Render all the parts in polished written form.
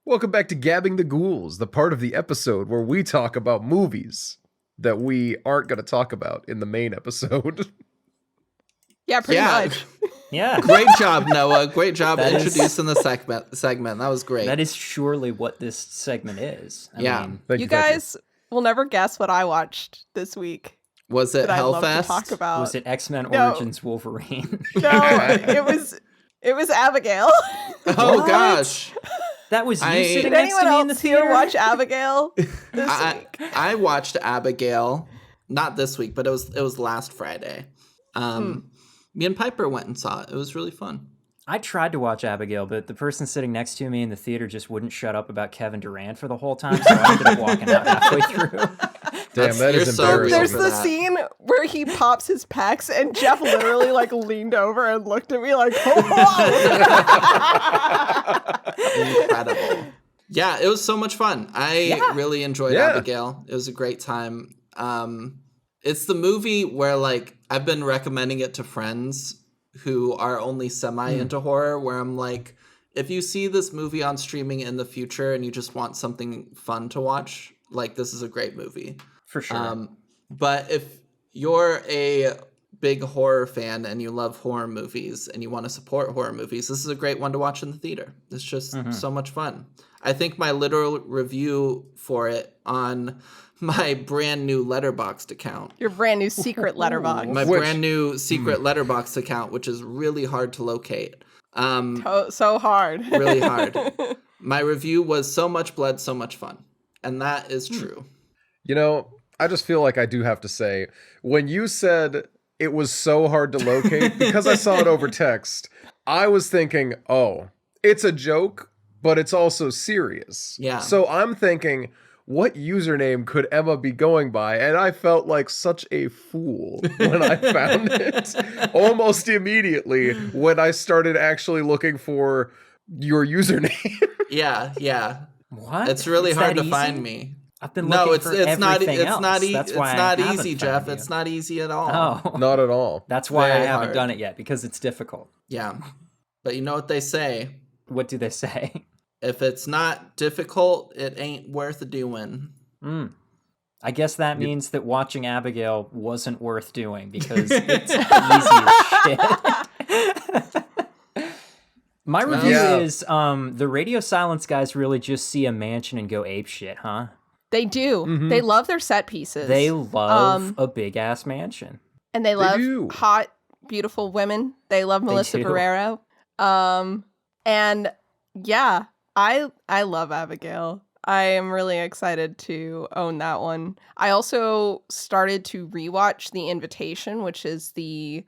Welcome back to Gabbing the Ghouls, the part of the episode where we talk about movies that we aren't going to talk about in the main episode. Yeah, pretty much. Yeah. Great job, Noah. Great job introducing the segment. That was great. That is surely what this segment is. I mean, Thank You guys will never guess what I watched this week. Was it that I'd love to Hellfest? talk about. was it X-Men Origins Wolverine? No, it was Abigail. Oh gosh. That was you sitting Did next to anyone me in the else here theater? watch Abigail this week? I watched Abigail, not this week, but it was last Friday. Me and Piper went and saw it. It was really fun. I tried to watch Abigail, but the person sitting next to me in the theater just wouldn't shut up about Kevin Durant for the whole time, so I ended up walking out halfway through. Damn, that You're is so embarrassing. real There's for the that. scene where he pops his pecs and Jeff literally like leaned over and looked at me like, oh. Incredible. Yeah, it was so much fun. I really enjoyed Abigail. It was a great time. It's the movie where like I've been recommending it to friends who are only semi into horror, where I'm like, if you see this movie on streaming in the future and you just want something fun to watch, like this is a great movie. For sure. But if you're a big horror fan and you love horror movies and you want to support horror movies, this is a great one to watch in the theater. It's just so much fun. I think my literal review for it on my brand new Letterboxd account. Your brand new secret letterbox. My brand new secret Letterboxd account, which is really hard to locate. So hard. Really hard. My review was so much blood, so much fun. And that is true. You know, I just feel like I do have to say, when you said it was so hard to locate, because I saw it over text, I was thinking, oh, it's a joke, but it's also serious. Yeah. So I'm thinking, what username could Emma be going by? And I felt like such a fool when I found it almost immediately when I started actually looking for your username. Yeah. What? It's really hard to that find easy? me. I've been looking it's for not everything it's else. not That's why it's I not haven't easy, found Jeff. you. It's not easy at all. Oh. Not at all. That's why I Very haven't hard. done it yet, because it's difficult. Yeah. But you know what they say? What do they say? If it's not difficult, it ain't worth doing. I guess that means that watching Abigail wasn't worth doing, because it's easy as shit. My review is the Radio Silence guys really just see a mansion and go ape shit, huh? They do. Mm-hmm. They love their set pieces. They love a big ass mansion. And they love do. hot, beautiful women. They love Melissa do. Barrero. And yeah, I love Abigail. I am really excited to own that one. I also started to rewatch The Invitation, which is the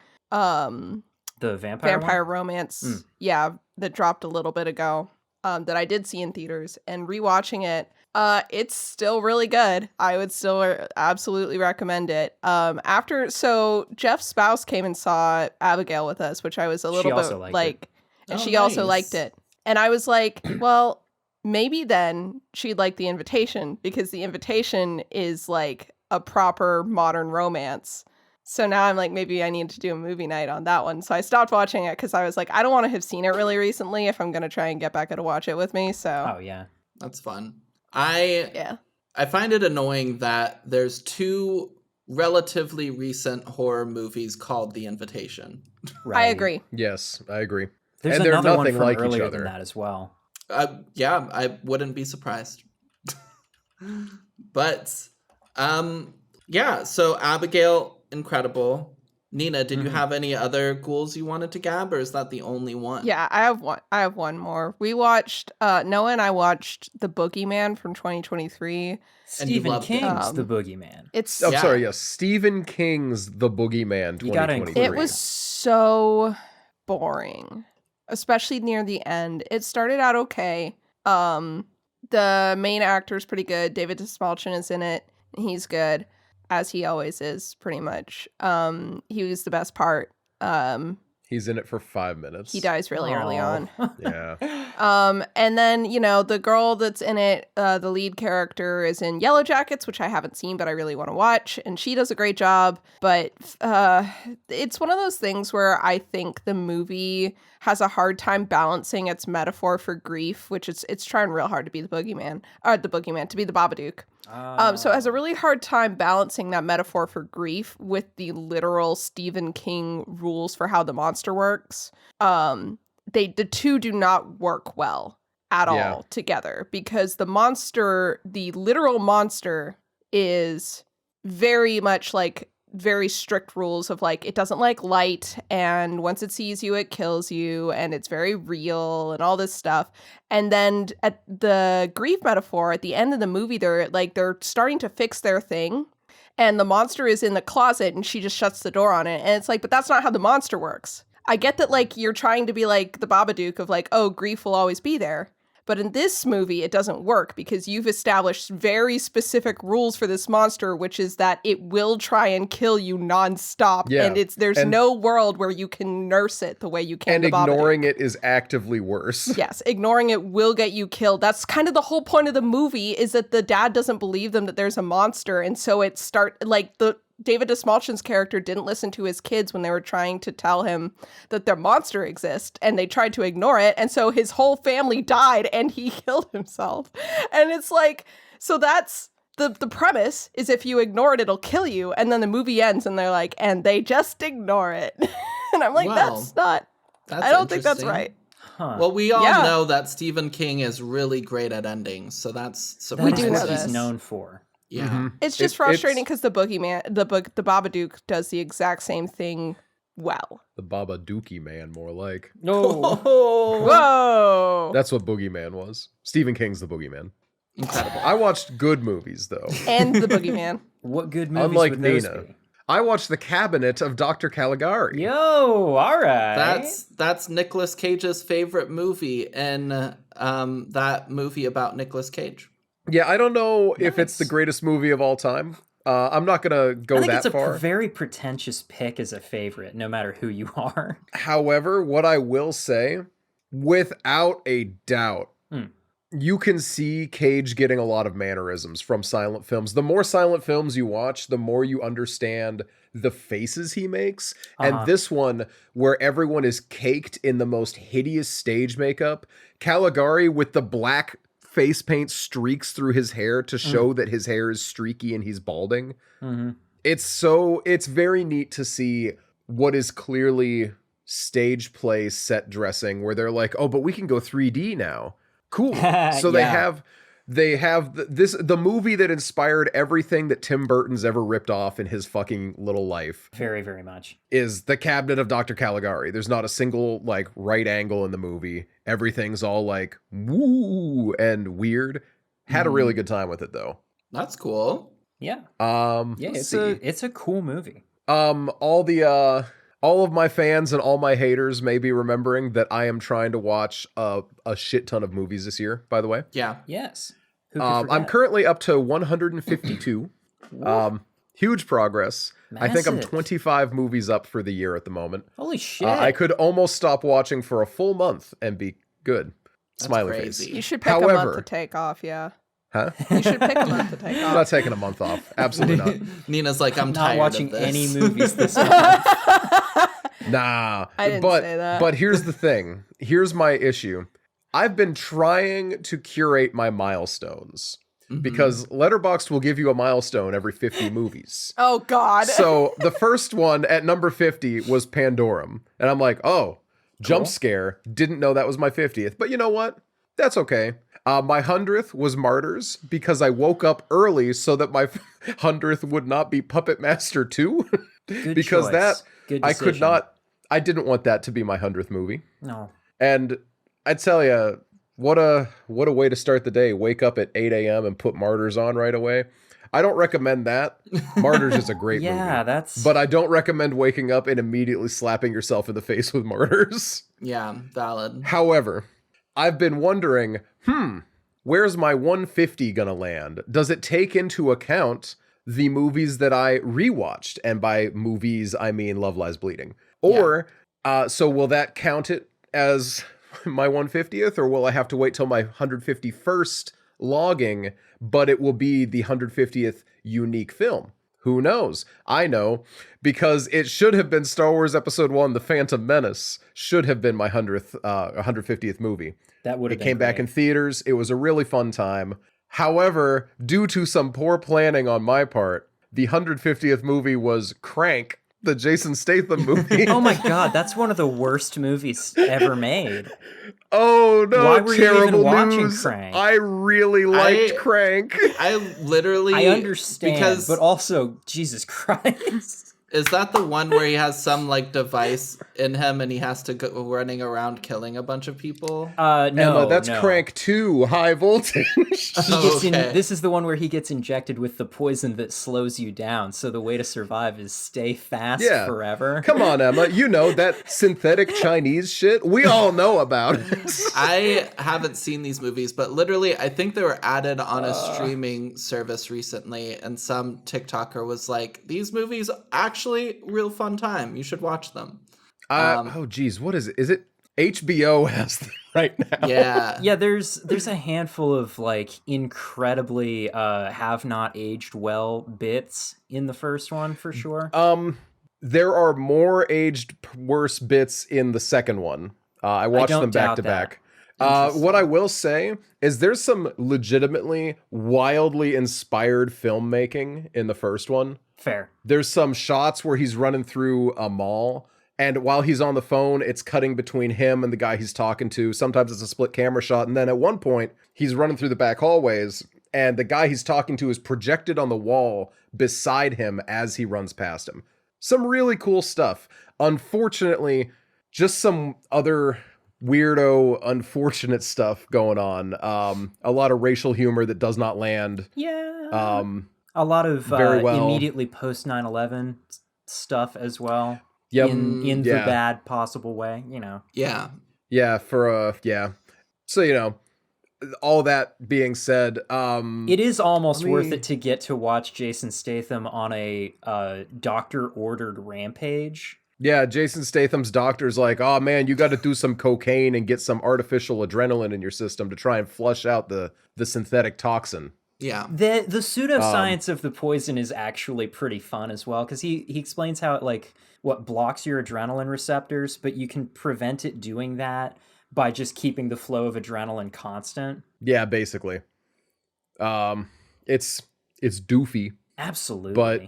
Vampire romance. Yeah, that dropped a little bit ago. That I did see in theaters, and rewatching it. It's still really good. I would still absolutely recommend it. So Jeff's spouse came and saw Abigail with us, which I was a little bit like, and she also liked it. And I was like, well, maybe then she'd like The Invitation, because The Invitation is like a proper modern romance. So now I'm like, maybe I need to do a movie night on that one. So I stopped watching it because I was like, I don't want to have seen it really recently if I'm going to try and get Becca to watch it with me. So Oh, yeah. That's fun. I find it annoying that there's two relatively recent horror movies called The Invitation. Right. I agree. Yes, I agree. There's And they're another one nothing from like each earlier other. than that as well. Yeah, I wouldn't be surprised. But, yeah, so Abigail, incredible. Nina, did you have any other ghouls you wanted to gab, or is that the only one? Yeah, I have one more. We watched, Noah and I watched The Boogeyman from 2023. Stephen loved it. King's The Boogeyman. It's I'm sorry, yes. Stephen King's The Boogeyman You gotta 2023. It was so boring, especially near the end. It started out okay. The main actor's pretty good. David Dastmalchian is in it. He's good, as he always is, pretty much. He was the best part. He's in it for 5 minutes. He dies really early on. Yeah. And then, the girl that's in it, the lead character is in Yellow Jackets, which I haven't seen, but I really want to watch. And she does a great job. But it's one of those things where I think the movie has a hard time balancing its metaphor for grief, which it's trying real hard to be the boogeyman, to be the Babadook. So it has a really hard time balancing that metaphor for grief with the literal Stephen King rules for how the monster works. The two do not work well at all together, because the literal monster is very much like very strict rules of like, it doesn't like light, and once it sees you it kills you, and it's very real and all this stuff. And then at the grief metaphor at the end of the movie, they're starting to fix their thing, and the monster is in the closet and she just shuts the door on it, and it's like, but that's not how the monster works. I get that like you're trying to be like the Babadook of like, oh, grief will always be there. But in this movie, it doesn't work because you've established very specific rules for this monster, which is that it will try and kill you nonstop. Yeah. And there's no world where you can nurse it the way you can And the Babadook. ignoring it is actively worse. Yes, ignoring it will get you killed. That's kind of the whole point of the movie, is that the dad doesn't believe them that there's a monster. And so David Desmalchin's character didn't listen to his kids when they were trying to tell him that their monster exists, and they tried to ignore it. And so his whole family died and he killed himself. And it's like, so that's the premise, is if you ignore it, it'll kill you. And then the movie ends and they're like, and they just ignore it. And I'm like, Well, I don't think that's interesting. right. Huh. Well, we all Yeah. know that Stephen King is really great at endings, so that's That surprising. is do know what he's this. known for. Yeah. Mhm. It's just frustrating because the boogeyman, the Babadook does the exact same thing well. The Babadookie man, more like. No. Oh, Whoa! That's what Boogeyman was. Stephen King's the Boogeyman. incredible. I watched good movies, though. And the boogeyman. What good movies Unlike would those Nina. be? I watched The Cabinet of Dr. Caligari. Yo, all right. That's Nicolas Cage's favorite movie, and that movie about Nicolas Cage. Yeah, I don't know if it's the Nice. greatest movie of all time. I'm not going to go I think that it's far. a very pretentious pick as a favorite, no matter who you are. However, what I will say, without a doubt, Hmm. you can see Cage getting a lot of mannerisms from silent films. The more silent films you watch, the more you understand the faces he makes. Uh-huh. And this one, where everyone is caked in the most hideous stage makeup, Caligari with the black face paint streaks through his hair to show that his hair is streaky and he's balding. Mm-hmm. It's very neat to see what is clearly stage play set dressing, where they're like, oh, but we can go 3D now. Cool. So Yeah. they have the movie that inspired everything that Tim Burton's ever ripped off in his fucking little life Very, very much. is The Cabinet of Dr. Caligari. There's not a single like right angle in the movie. Everything's all like woo and weird. Had a really good time with it though. That's cool. Yeah. Yeah, Let's it's a cool movie. all of my fans and all my haters may be remembering that I am trying to watch a shit ton of movies this year, by the way. Yeah. Yes. Who could I'm forget? currently up to 152. Huge progress. I think I'm Massive. 25 movies up for the year at the moment. Holy shit. I could almost stop watching for a full month and be good. That's Smiley crazy. face. You should pick a month However- to take off, yeah. Huh? You should pick a month to take I'm not off. taking a month off. Absolutely not. Nina's like, I'm not tired watching of this. any movies this month. Nah. I didn't but, say that. But here's the thing. Here's my issue. I've been trying to curate my milestones Mhm. because Letterboxd will give you a milestone every 50 movies. Oh, God. So the first one at number 50 was Pandorum. And I'm like, oh, jump scare. Didn't know that was my 50th. But you know what? That's okay. My 100th was Martyrs because I woke up early so that my 100th would not be Puppet Master 2. Good because choice. that Good I could decision. not, I didn't want that to be my 100th movie. No. And I tell you, what a way to start the day. Wake up at 8 a.m. and put Martyrs on right away. I don't recommend that. Martyrs is a great Yeah, movie. that's. But I don't recommend waking up and immediately slapping yourself in the face with Martyrs. Yeah, valid. However, I've been wondering, where's my 150 gonna land? Does it take into account the movies that I rewatched? And by movies, I mean Love Lies Bleeding. Or, so will that count it as my 150th? Or will I have to wait till my 151st logging, but it will be the 150th unique film? Who knows? I know, because it should have been Star Wars Episode 1, The Phantom Menace, should have been my 150th movie. That would have It been came back great. in theaters. It was a really fun time. However, due to some poor planning on my part, the 150th movie was Crank, the Jason Statham movie. Oh my god, that's one of the worst movies ever made. Oh no, Why were you even terrible watching news. Crank? I really liked Crank. I literally I understand, because but also, Jesus Christ. is that the one where he has some like device in him and he has to go running around killing a bunch of people? No, Emma, that's no. Crank 2, High Voltage. He gets Okay. this is the one where he gets injected with the poison that slows you down. So the way to survive is stay fast Yeah. forever. Come on, Emma. You know that synthetic Chinese shit? We all know about it. I haven't seen these movies, but literally, I think they were added on a streaming service recently, and some TikToker was like, "These movies actually real fun time. You should watch them." Oh, geez. What is it? Is it HBO has them right now? Yeah, Yeah, there's a handful of like incredibly have not aged well bits in the first one for sure. There are more aged worse bits in the second one. I watched don't them back doubt to that. back. What I will say is there's some legitimately wildly inspired filmmaking in the first one. Fair. There's some shots where he's running through a mall, and while he's on the phone, it's cutting between him and the guy he's talking to. Sometimes it's a split camera shot, and then at one point, he's running through the back hallways, and the guy he's talking to is projected on the wall beside him as he runs past him. Some really cool stuff. Unfortunately, just some other weirdo, unfortunate stuff going on. A lot of racial humor that does not land. Yeah. A lot of very well. immediately post 9/11 stuff as well. Yep. In the Yeah. bad possible way, you know. yeah. Yeah, So, you know, all that being said, It is almost let worth me- it to get to watch Jason Statham on a doctor-ordered rampage. yeah, Jason Statham's doctor's like, oh man, you got to do some cocaine and get some artificial adrenaline in your system to try and flush out the synthetic toxin. Yeah. The pseudoscience of the poison is actually pretty fun as well, because he explains how it like what blocks your adrenaline receptors, but you can prevent it doing that by just keeping the flow of adrenaline constant. Yeah, basically. It's doofy. Absolutely. But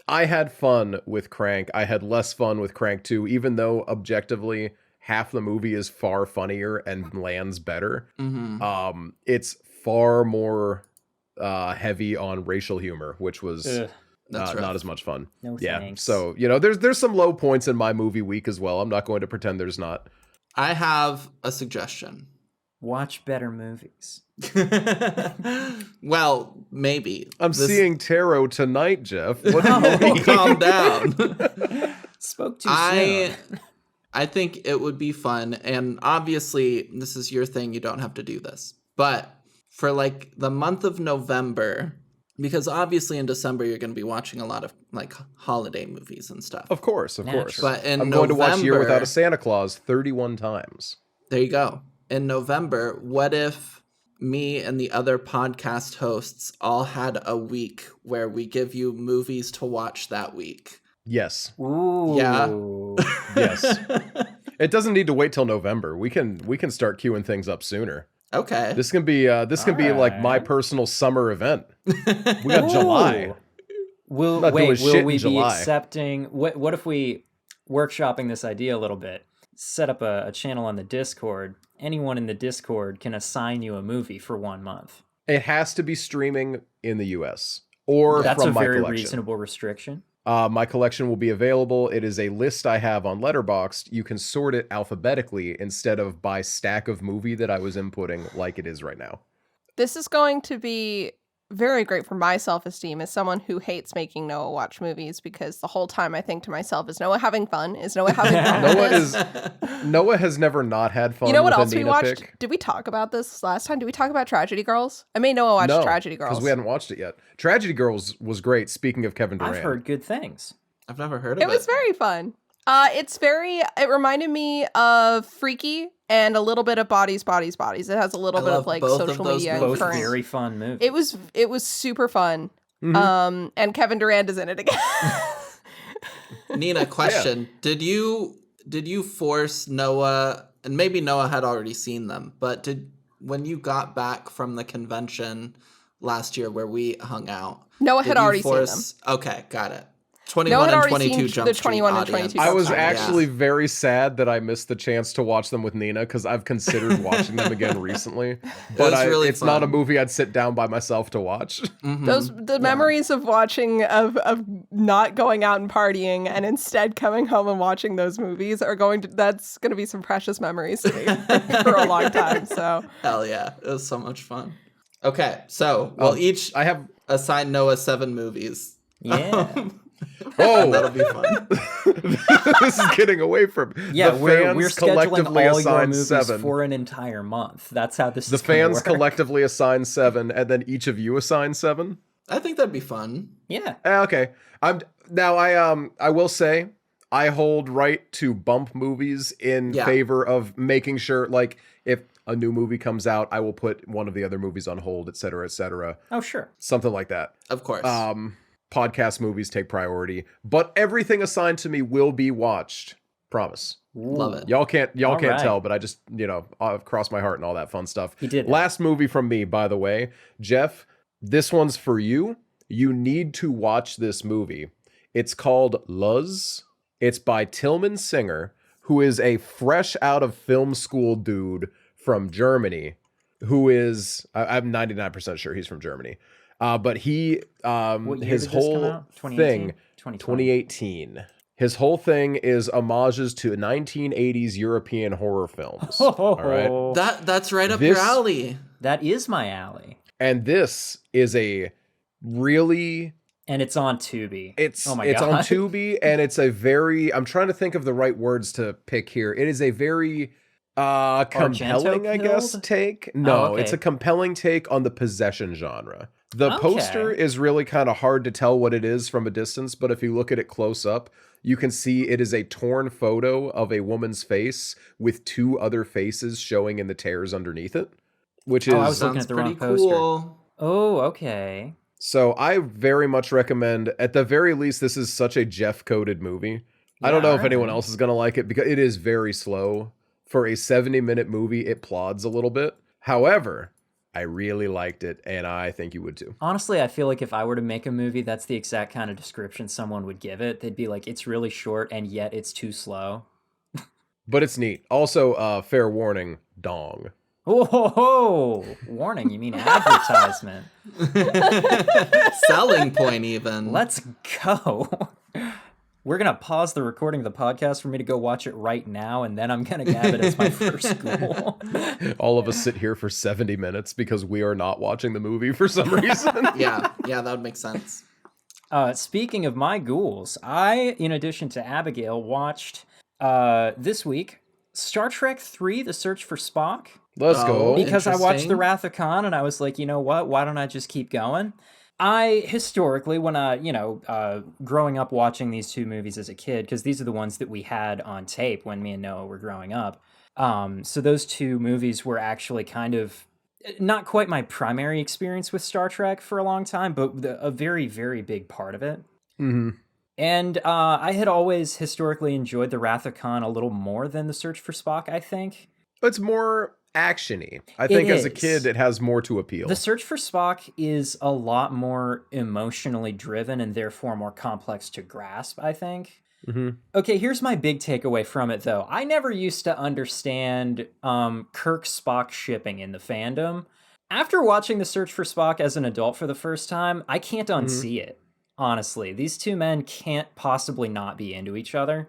I had fun with Crank. I had less fun with Crank 2, even though objectively half the movie is far funnier and lands better. Mm-hmm. It's far more heavy on racial humor, which was That's rough. not as much fun. No Yeah. thanks. So, you know, there's some low points in my movie week as well. I'm not going to pretend there's not. I have a suggestion. Watch better movies. Well, maybe. I'm This- seeing tarot tonight, Jeff. What do you Oh, mean? Calm down. Spoke too soon. I think it would be fun, and obviously this is your thing, you don't have to do this. But for like the month of November, because obviously in December you're going to be watching a lot of like holiday movies and stuff. Of course. Naturally. But in I'm going to watch Year Without November- a Santa Claus 31 times. There you go. In November, what if me and the other podcast hosts all had a week where we give you movies to watch that week? Yes. Ooh. Yeah. Yes. It doesn't need to wait till November. We can start queuing things up sooner. Okay. This can be like my Alright. personal summer event. We got July. Will Not doing will shit in we be July. accepting what if we workshopping this idea a little bit? Set up a channel on the Discord. Anyone in the Discord can assign you a movie for 1 month. It has to be streaming in the US or That's from a my very collection. reasonable restriction. My collection will be available. It is a list I have on Letterboxd. You can sort it alphabetically instead of by stack of movie that I was inputting like it is right now. This is going to be very great for my self-esteem as someone who hates making Noah watch movies, because the whole time I think to myself, is Noah having fun? Is Noah having fun? with Noah this? Noah has never not had fun. You know what with a else we Nina watched? pick. Did we talk about this last time? Did we talk about Tragedy Girls? I made Noah watch No, Tragedy Girls. because we hadn't watched it yet. Tragedy Girls was great. Speaking of Kevin Durant, I've heard good things. I've never heard of it. It was very fun. It reminded me of Freaky and a little bit of Bodies. It has a little I bit love of like both of social those media and Both current. very fun movies. It was super fun. And Kevin Durant is in it again. Nina, question. Did you force Noah, and maybe Noah had already seen them, but when you got back from the convention last year where we hung out, Noah did had you already seen them. force? Okay, got it. Noah 21 had and already 22 seen Jump the Street 21 and audience. 22 I was Jump Street, actually very sad that I missed the chance to watch them with Nina because I've considered watching them again recently. But was really it's not a fun. movie I'd sit down by myself to watch. The memories of watching of not going out and partying and instead coming home and watching those movies that's going to be some precious memories to me for a long time. So Hell yeah, it was so much fun. Okay, so we'll each I have. assign Noah 7 movies. Yeah. Oh, That'll be fun. this is getting away from. Yeah, the we're fans scheduling collectively all your assign movies 7. for an entire month. That's how this The is gonna fans work. collectively assign 7, and then each of you assign 7. I think that'd be fun. Yeah. Okay. I will say I hold right to bump movies in favor of making sure, like, if a new movie comes out, I will put one of the other movies on hold, et cetera, Oh, sure. something like that. Of course. Podcast movies take priority, but everything assigned to me will be watched. Promise. Love it. Y'all can't right. tell, but I just, I've crossed my heart and all that fun stuff. He did. Last movie from me, by the way, Jeff, this one's for you. You need to watch this movie. It's called Luz. It's by Tillman Singer, who is a fresh out of film school dude from Germany, who is, I'm 99% sure he's from Germany. But he, What year his did this come whole out? thing, 2020? 2018. His whole thing is homages to 1980s European horror films. All right. That's right up your alley. That is my alley. And this is a really, And it's on Tubi. it's on on Tubi, and it's a very, I'm trying to think of the right words to pick here. It is a very compelling, I guess, Argento-pilled? take. No, Oh, okay. it's a compelling take on the possession genre. The Okay. poster is really kind of hard to tell what it is from a distance, but if you look at it close up, you can see it is a torn photo of a woman's face with 2 other faces showing in the tears underneath it, which is I was looking Sounds at the pretty wrong poster. cool. Oh, okay. So I very much recommend, at the very least, this is such a Jeff-coded movie. I don't know if anyone else is going to like it because it is very slow. For a 70-minute movie, it plods a little bit. However, I really liked it, and I think you would too. Honestly, I feel like if I were to make a movie, that's the exact kind of description someone would give it. They'd be like, it's really short, and yet it's too slow. But it's neat. Also, fair warning, dong. Oh, ho, ho. Warning, you mean advertisement. Selling point, even. Let's go. We're going to pause the recording of the podcast for me to go watch it right now, and then I'm going to have it as my first goal. All of us sit here for 70 minutes because we are not watching the movie for some reason. yeah, that would make sense. Speaking of my ghouls, I, in addition to Abigail, watched this week Star Trek 3, The Search for Spock. Let's go. Because I watched Interesting. The Wrath of Khan, and I was like, you know what? Why don't I just keep going? I, historically, when I, growing up watching these 2 movies as a kid, because these are the ones that we had on tape when me and Noah were growing up. So those 2 movies were actually kind of not quite my primary experience with Star Trek for a long time, but a very, very big part of it. Mm-hmm. And I had always historically enjoyed The Wrath of Khan a little more than The Search for Spock, I think. It's more action-y. I think as a is. kid, it has more to appeal. The Search for Spock is a lot more emotionally driven and therefore more complex to grasp, I think. Mm-hmm. Okay, here's my big takeaway from it, though. I never used to understand Kirk-Spock shipping in the fandom. After watching The Search for Spock as an adult for the first time, I can't unsee it, honestly. These 2 men can't possibly not be into each other.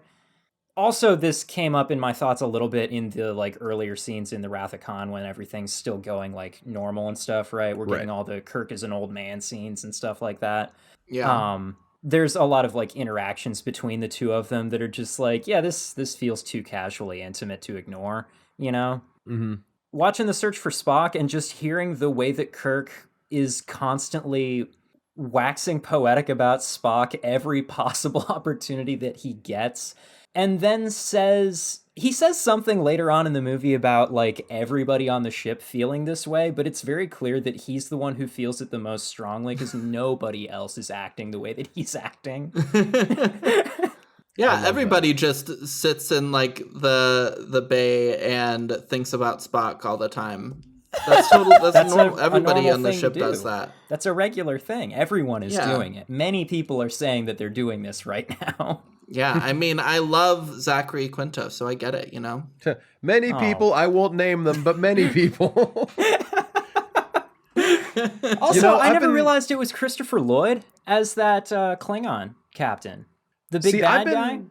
Also, this came up in my thoughts a little bit in the earlier scenes in The Wrath of Khan when everything's still going normal and stuff, right? We're getting all the Kirk as an old man scenes and stuff like that. Yeah. There's a lot of interactions between the 2 of them that are just this feels too casually intimate to ignore, you know? Mm-hmm. Watching The Search for Spock and just hearing the way that Kirk is constantly waxing poetic about Spock every possible opportunity that he gets, and then says He says something later on in the movie about like everybody on the ship feeling this way, but it's very clear that he's the one who feels it the most strongly because nobody else is acting the way that he's acting. Yeah, everybody just sits in like the bay and thinks about Spock all the time. That's total. That's normal. Everybody on the ship does that. That's a regular thing. Everyone is doing it. Many people are saying that they're doing this right now. Yeah, I mean, I love Zachary Quinto, so I get it, you know? Many people, I won't name them, but many people. Also, I never realized it was Christopher Lloyd as that Klingon captain. The big bad guy?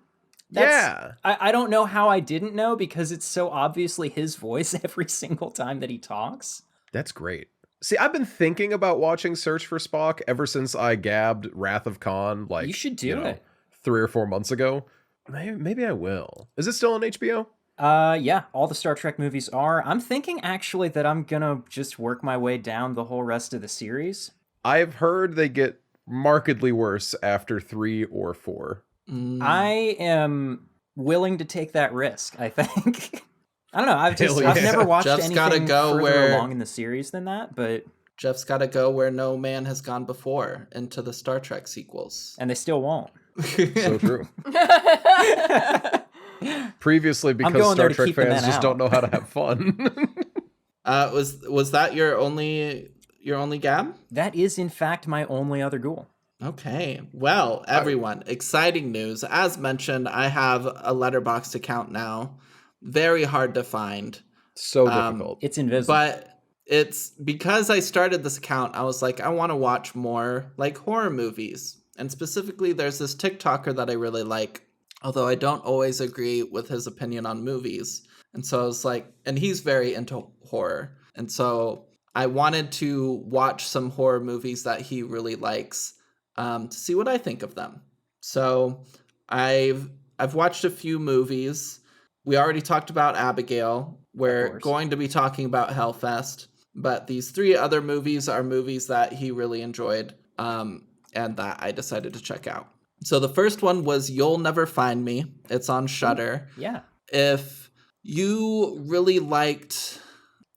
Yeah. I don't know how I didn't know because it's so obviously his voice every single time that he talks. That's great. See, I've been thinking about watching Search for Spock ever since I gabbed Wrath of Khan, like, you should do it. 3 or 4 months ago. Maybe I will. Is it still on HBO? Yeah, all the Star Trek movies are. I'm thinking actually that I'm gonna just work my way down the whole rest of the series. I've heard they get markedly worse after 3 or 4. I am willing to take that risk, I think. I don't know, I've never watched anything further along in the series than that, but... Jeff's gotta go where no man has gone before, into the Star Trek sequels. And they still won't. So true. Previously, because Star Trek fans just don't know how to have fun. Was that your only gab? That is, in fact, my only other ghoul. Okay. Well, everyone, exciting news. As mentioned, I have a Letterboxd account now. Very hard to find. So difficult. It's invisible. But it's because I started this account, I was like, I want to watch more like horror movies. And specifically, there's this TikToker that I really like, although I don't always agree with his opinion on movies. And so I was like, and he's very into horror. And so I wanted to watch some horror movies that he really likes to see what I think of them. So I've watched a few movies. We already talked about Abigail. We're going to be talking about Hellfest. But these 3 other movies are movies that he really enjoyed. And that I decided to check out. So the first one was You'll Never Find Me. It's on Shudder. Yeah. If you really liked,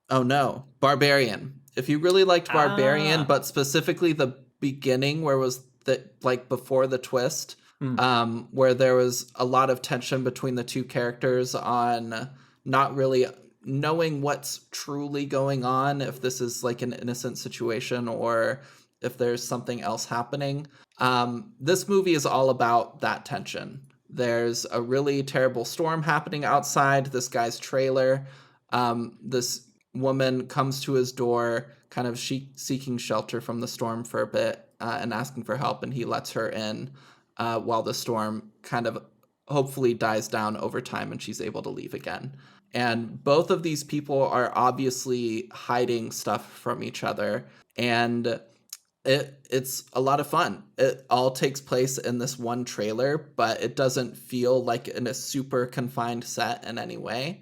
Barbarian. If you really liked Barbarian, but specifically the beginning where was the like before the twist, where there was a lot of tension between the 2 characters on not really knowing what's truly going on, if this is like an innocent situation or if there's something else happening. This movie is all about that tension. There's a really terrible storm happening outside this guy's trailer. This woman comes to his door, kind of seeking shelter from the storm for a bit and asking for help, and he lets her in while the storm kind of hopefully dies down over time and she's able to leave again. And both of these people are obviously hiding stuff from each other, and it's a lot of fun. It all takes place in this one trailer, but it doesn't feel like in a super confined set in any way.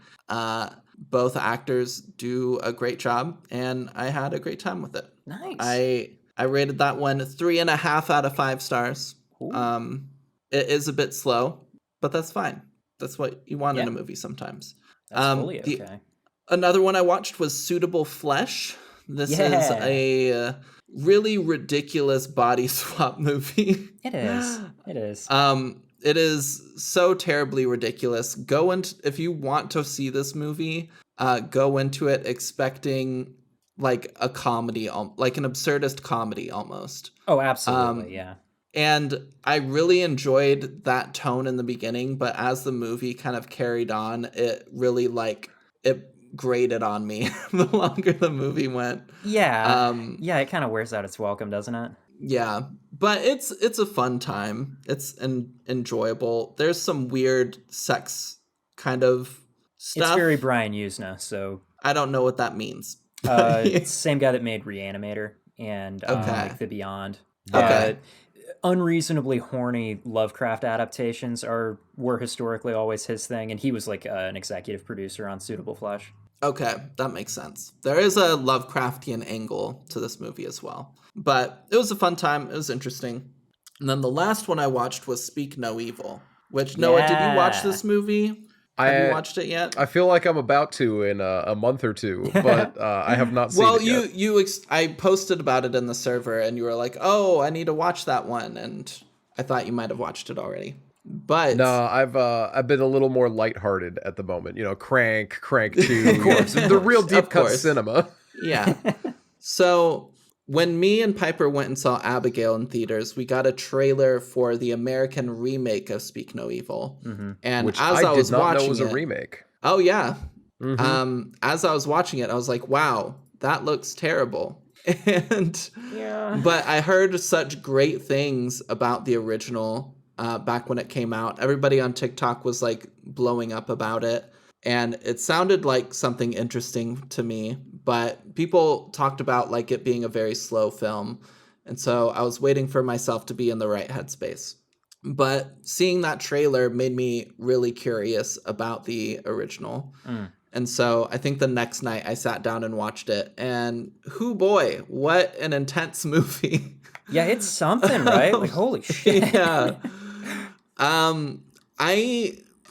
Both actors do a great job, and I had a great time with it. Nice. I rated that one 3.5 out of 5 stars. It is a bit slow, but that's fine. That's what you want in a movie sometimes. That's fully okay. Another one I watched was Suitable Flesh. This is a really ridiculous body swap movie. It is. It is. It is so terribly ridiculous. If you want to see this movie, go into it expecting like a comedy, like an absurdist comedy almost. Oh, absolutely, yeah. And I really enjoyed that tone in the beginning, but as the movie kind of carried on, it really it grated on me the longer the movie went. Yeah. It kind of wears out its welcome, doesn't it? Yeah, but it's a fun time. It's enjoyable. There's some weird sex kind of stuff. It's very Brian Usna, so I don't know what that means. It's the same guy that made Reanimator and like The Beyond. Okay. Unreasonably horny Lovecraft adaptations were historically always his thing, and he was like an executive producer on Suitable Flesh. Okay, that makes sense. There is a Lovecraftian angle to this movie as well. But it was a fun time. It was interesting. And then the last one I watched was Speak No Evil, which, Noah, did you watch this movie? Have you watched it yet? I feel like I'm about to in a month or two, but I have not seen it yet. I posted about it in the server, and you were like, "Oh, I need to watch that one," and I thought you might have watched it already. But No, I've been a little more lighthearted at the moment. You know, Crank 2, of course, the real deep cut cinema. Yeah. So when me and Piper went and saw Abigail in theaters, we got a trailer for the American remake of Speak No Evil. And Which as I was did not watching know was a it, remake. oh yeah. As I was watching it, I was like, wow, that looks terrible. And but I heard such great things about the original back when it came out. Everybody on TikTok was like blowing up about it. And it sounded like something interesting to me, but people talked about like it being a very slow film. And so I was waiting for myself to be in the right headspace. But seeing that trailer made me really curious about the original. And so I think the next night I sat down and watched it, and hoo boy, what an intense movie. Yeah, it's something, right? Like, holy shit. Yeah.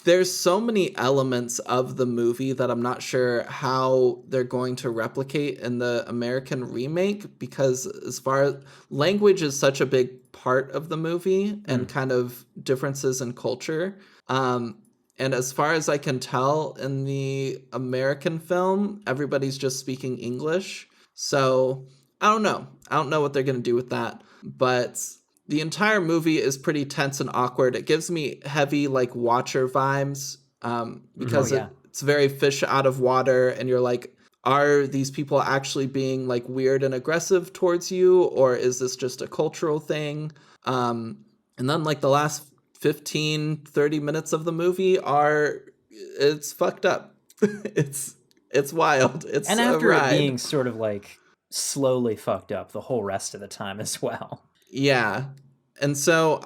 There's so many elements of the movie that I'm not sure how they're going to replicate in the American remake, because as far as language is such a big part of the movie and kind of differences in culture. And as far as I can tell in the American film, everybody's just speaking English. So I don't know. I don't know what they're going to do with that. But the entire movie is pretty tense and awkward. It gives me heavy like Watcher vibes because it's very fish out of water. And you're like, are these people actually being like weird and aggressive towards you? Or is this just a cultural thing? And then like the last 15-30 minutes of the movie it's fucked up. it's wild. It's and after a ride. it being sort of like slowly fucked up the whole rest of the time as well. Yeah. And so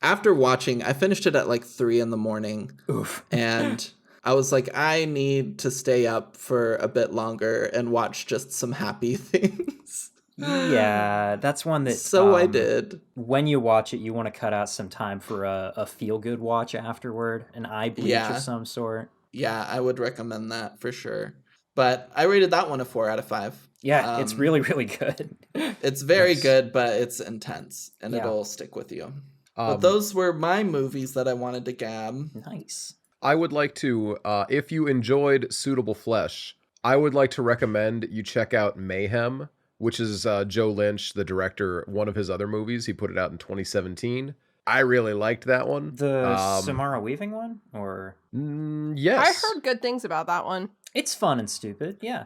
after watching, I finished it at like 3 a.m. Oof. And I was like, I need to stay up for a bit longer and watch just some happy things. Yeah, that's one that... So I did. When you watch it, you want to cut out some time for a feel-good watch afterward, an eye bleach of some sort. Yeah, I would recommend that for sure. But I rated that one a 4 out of 5. Yeah, it's really, really good. It's very good, but it's intense, and it'll stick with you. But those were my movies that I wanted to gab. Nice. I would like to, if you enjoyed Suitable Flesh, I would like to recommend you check out Mayhem, which is Joe Lynch, the director, one of his other movies. He put it out in 2017. I really liked that one. The Samara Weaving one? Or yes. I heard good things about that one. It's fun and stupid, yeah.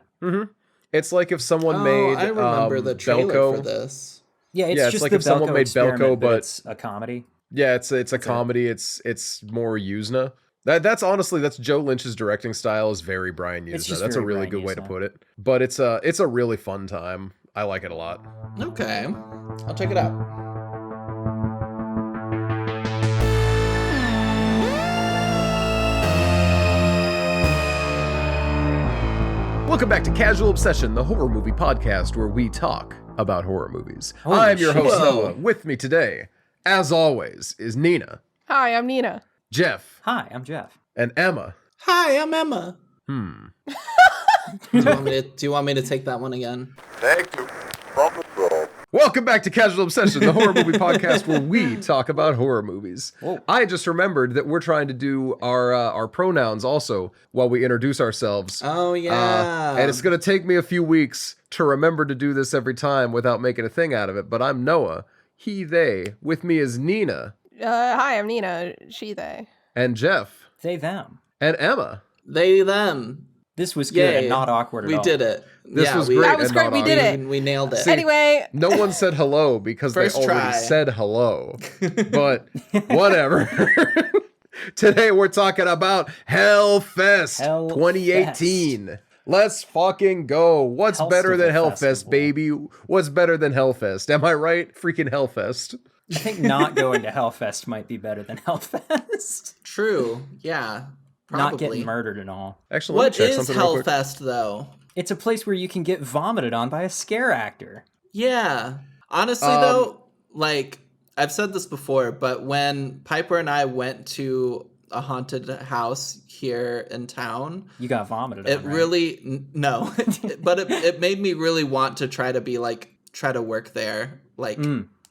It's like if someone made I remember the trailer Belko. for this. Yeah, it's just like the if someone Belko made Belko, experiment, but it's a comedy. Yeah, it's a comedy. It's more Yuzna. That's honestly Joe Lynch's directing style is very Brian Yuzna. That's a really good way to put it. But it's a really fun time. I like it a lot. Okay, I'll check it out. Welcome back to Casual Obsession, the horror movie podcast where we talk about horror movies. Holy I'm your host, shit. Noah. With me today, as always, is Nina, Hi, I'm Nina. Jeff, Hi, I'm Jeff. and Emma. Hi, I'm Emma. Do you want me to take that one again? Thank you. Problem solved. Welcome back to Casual Obsession, the horror movie podcast where we talk about horror movies. Whoa. I just remembered that we're trying to do our pronouns also while we introduce ourselves. Oh, yeah. And it's going to take me a few weeks to remember to do this every time without making a thing out of it. But I'm Noah, he, they. With me is Nina. Hi, I'm Nina. She, they. And Jeff. They, them. And Emma. They, them. This was good Yay. and not awkward at all. We did it. This was great. That was and great. not We did awkward. it. We nailed it. Anyway, No one said hello because First they already try. said hello. But whatever. Today we're talking about Hellfest Hellfest. 2018. Let's fucking go. What's Hell better than Stupid Hellfest, Festival. baby? What's better than Hellfest? Am I right? Freaking Hellfest. I think not going to Hellfest might be better than Hellfest. True. Yeah. Probably. Not getting murdered and all. Actually, let me What check is something real quick. Hellfest, though? It's a place where you can get vomited on by a scare actor. Yeah. Honestly, though, like, I've said this before, but when Piper and I went to a haunted house here in town. You got vomited It on, right? really no, but it made me really want to try to work there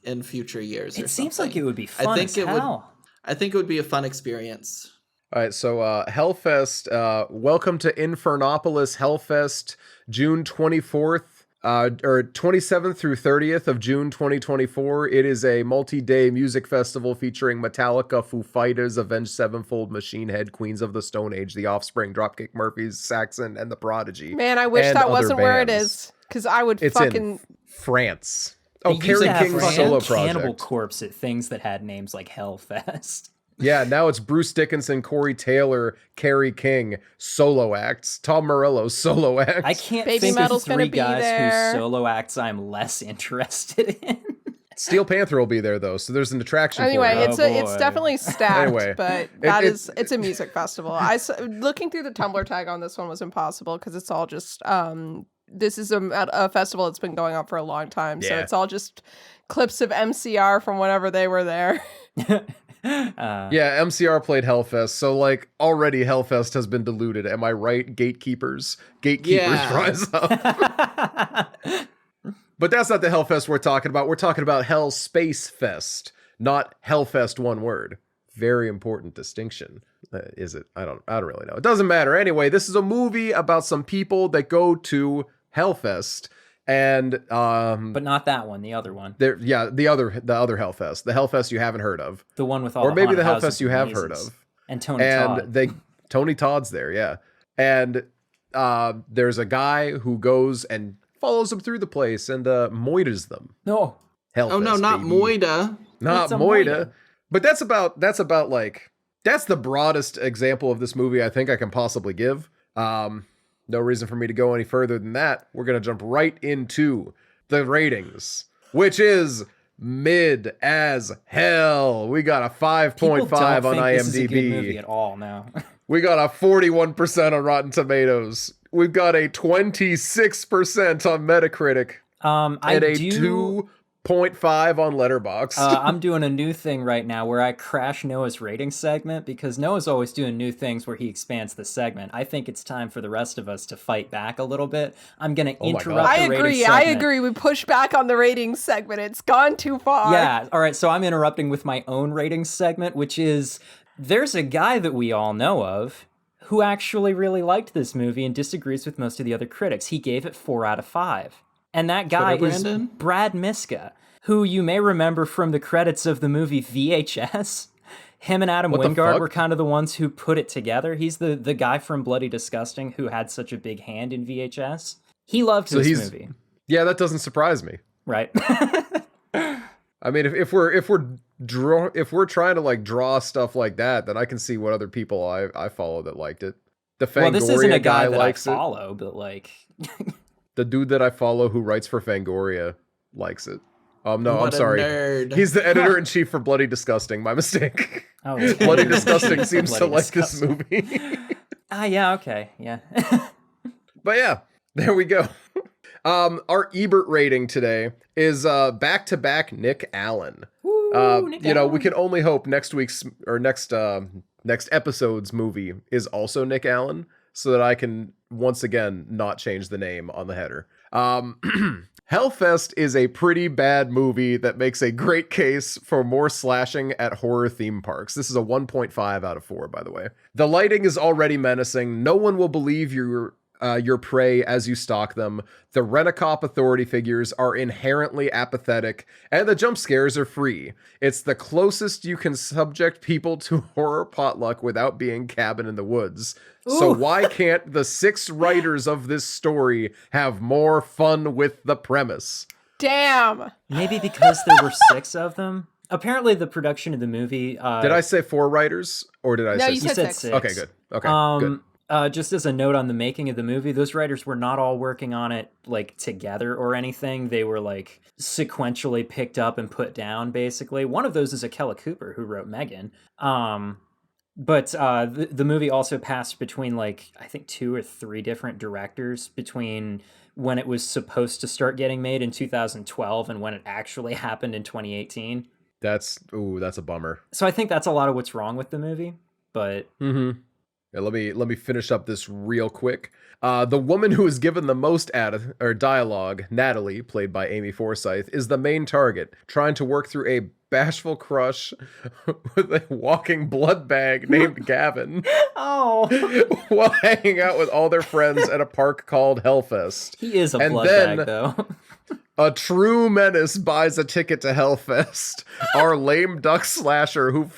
in future years. It or seems something. like it would be fun as hell. I think it would be a fun experience. All right, so Hellfest, welcome to Infernopolis Hellfest, June 24th, or 27th through 30th of June 2024. It is a multi-day music festival featuring Metallica, Foo Fighters, Avenged Sevenfold, Machine Head, Queens of the Stone Age, The Offspring, Dropkick Murphys, Saxon, and The Prodigy. Man, I wish and that other wasn't where it bands. is, because I would It's fucking... in France. They Oh, used Kerry to have King's fucking solo Cannibal project. Corpse at things that had names like Hellfest. Yeah, now it's Bruce Dickinson, Corey Taylor, Kerry King, solo acts. Tom Morello, solo acts. I can't Baby think Metal's of gonna three be guys there. whose solo acts I'm less interested in. Steel Panther will be there, though, so there's an attraction Anyway, for it. it's boy. definitely stacked, Anyway, but it's a music festival. Looking through the Tumblr tag on this one was impossible because it's all just this is a festival that's been going on for a long time, so Yeah. it's all just clips of MCR from whenever they were there. Yeah, MCR played Hellfest, so like already Hellfest has been diluted. Am I right? Gatekeepers Yeah. rise up. But that's not the Hellfest we're talking about. We're talking about Hell Space Fest, not Hellfest one word. Very important distinction. Is it? I don't really know. It doesn't matter. Anyway, this is a movie about some people that go to Hellfest, and But not that one, the other one. the other Hellfest, the Hellfest you haven't heard of, The one with all or the maybe the haunted Hellfest houses you and have heard mazes. of. And Tony Todd. And Tony Todd's there, yeah. And there's a guy who goes and follows them through the place and moiters them. No. Hellfest, Oh no, not baby. Moida. Not It's a Moida. moida. But that's about like that's the broadest example of this movie I think I can possibly give. No reason for me to go any further than that. We're gonna jump right into the ratings, which is mid as hell. We got a People 5.5 don't on think this is a good movie IMDb. at all now. We got a 41% on Rotten Tomatoes. We've got a 26% on Metacritic I and a do 2.5 on Letterboxd. I'm doing a new thing right now where I crash Noah's rating segment because Noah's always doing new things where he expands the segment. I think it's time for the rest of us to fight back a little bit. I'm going to Oh my interrupt God. I the rating agree. segment. We push back on the ratings segment. It's gone too far. Yeah, all right, so I'm interrupting with my own rating segment, which is there's a guy that we all know of who actually really liked this movie and disagrees with most of the other critics. He gave it 4 out of 5. And that guy is Brandon? Brad Miska, who you may remember from the credits of the movie VHS. Him and Adam What the Wingard fuck? were kind of the ones who put it together. He's the guy from Bloody Disgusting who had such a big hand in VHS. He loved So this he's- movie, Yeah, that doesn't surprise me. right? I mean, if we're trying to like draw stuff like that, then I can see what other people I follow that liked it. The Fangoria Well, this isn't a guy that I likes it. follow, but like... The dude that I follow who writes for Fangoria likes it. No, What I'm a sorry. nerd. He's the editor in chief for Bloody Disgusting. My mistake. Oh, Bloody Disgusting seems to Bloody like Disgusting. this movie. Yeah, okay, yeah. But yeah, there we go. Our Ebert rating today is back-to-back Nick Allen. Nick We Allen. can only hope next week's or next episode's movie is also Nick Allen, so that I can once again not change the name on the header. Hellfest is a pretty bad movie that makes a great case for more slashing at horror theme parks. This is a 1.5 out of 4, by the way. The lighting is already menacing. No one will believe your prey as you stalk them. The Rent-A-Cop authority figures are inherently apathetic, and the jump scares are free. It's the closest you can subject people to horror potluck without being Cabin in the Woods. So why can't the 6 writers of this story have more fun with the premise? Damn. Maybe because there were 6 of them. Apparently, the production of the movie. Did I say 4 writers, or did I No, say you You six? said said 6. Okay, good. Okay, good. Just as a note on the making of the movie, those writers were not all working on it like together or anything. They were like sequentially picked up and put down, basically. One of those is Akella Cooper, who wrote Megan. But the movie also passed between like I think 2 or 3 different directors between when it was supposed to start getting made in 2012 and when it actually happened in 2018. That's a bummer. So I think that's a lot of what's wrong with the movie. but Yeah, let me finish up this real quick. The woman who is given the most dialogue, Natalie, played by Amy Forsyth, is the main target, trying to work through a bashful crush with a walking blood bag named Gavin while hanging out with all their friends at a park called Hellfest. he is a And blood then- bag, though. A true menace buys a ticket to Hellfest. Our lame duck slasher who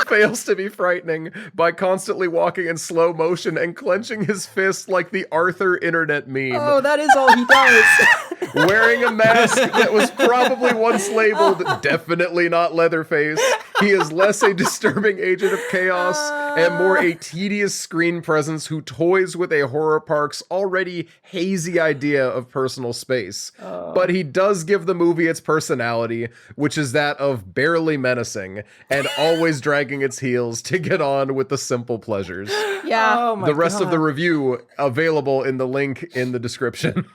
fails to be frightening by constantly walking in slow motion and clenching his fist like the Arthur internet meme. Oh, that is all he does. Wearing a mask that was probably once labeled definitely not Leatherface, he is less a disturbing agent of chaos and more a tedious screen presence who toys with a horror park's already hazy idea of personal space. But he does give the movie its personality, which is that of barely menacing and always dragging its heels to get on with the simple pleasures. Yeah. Oh my The rest of the God. review available in the link in the description.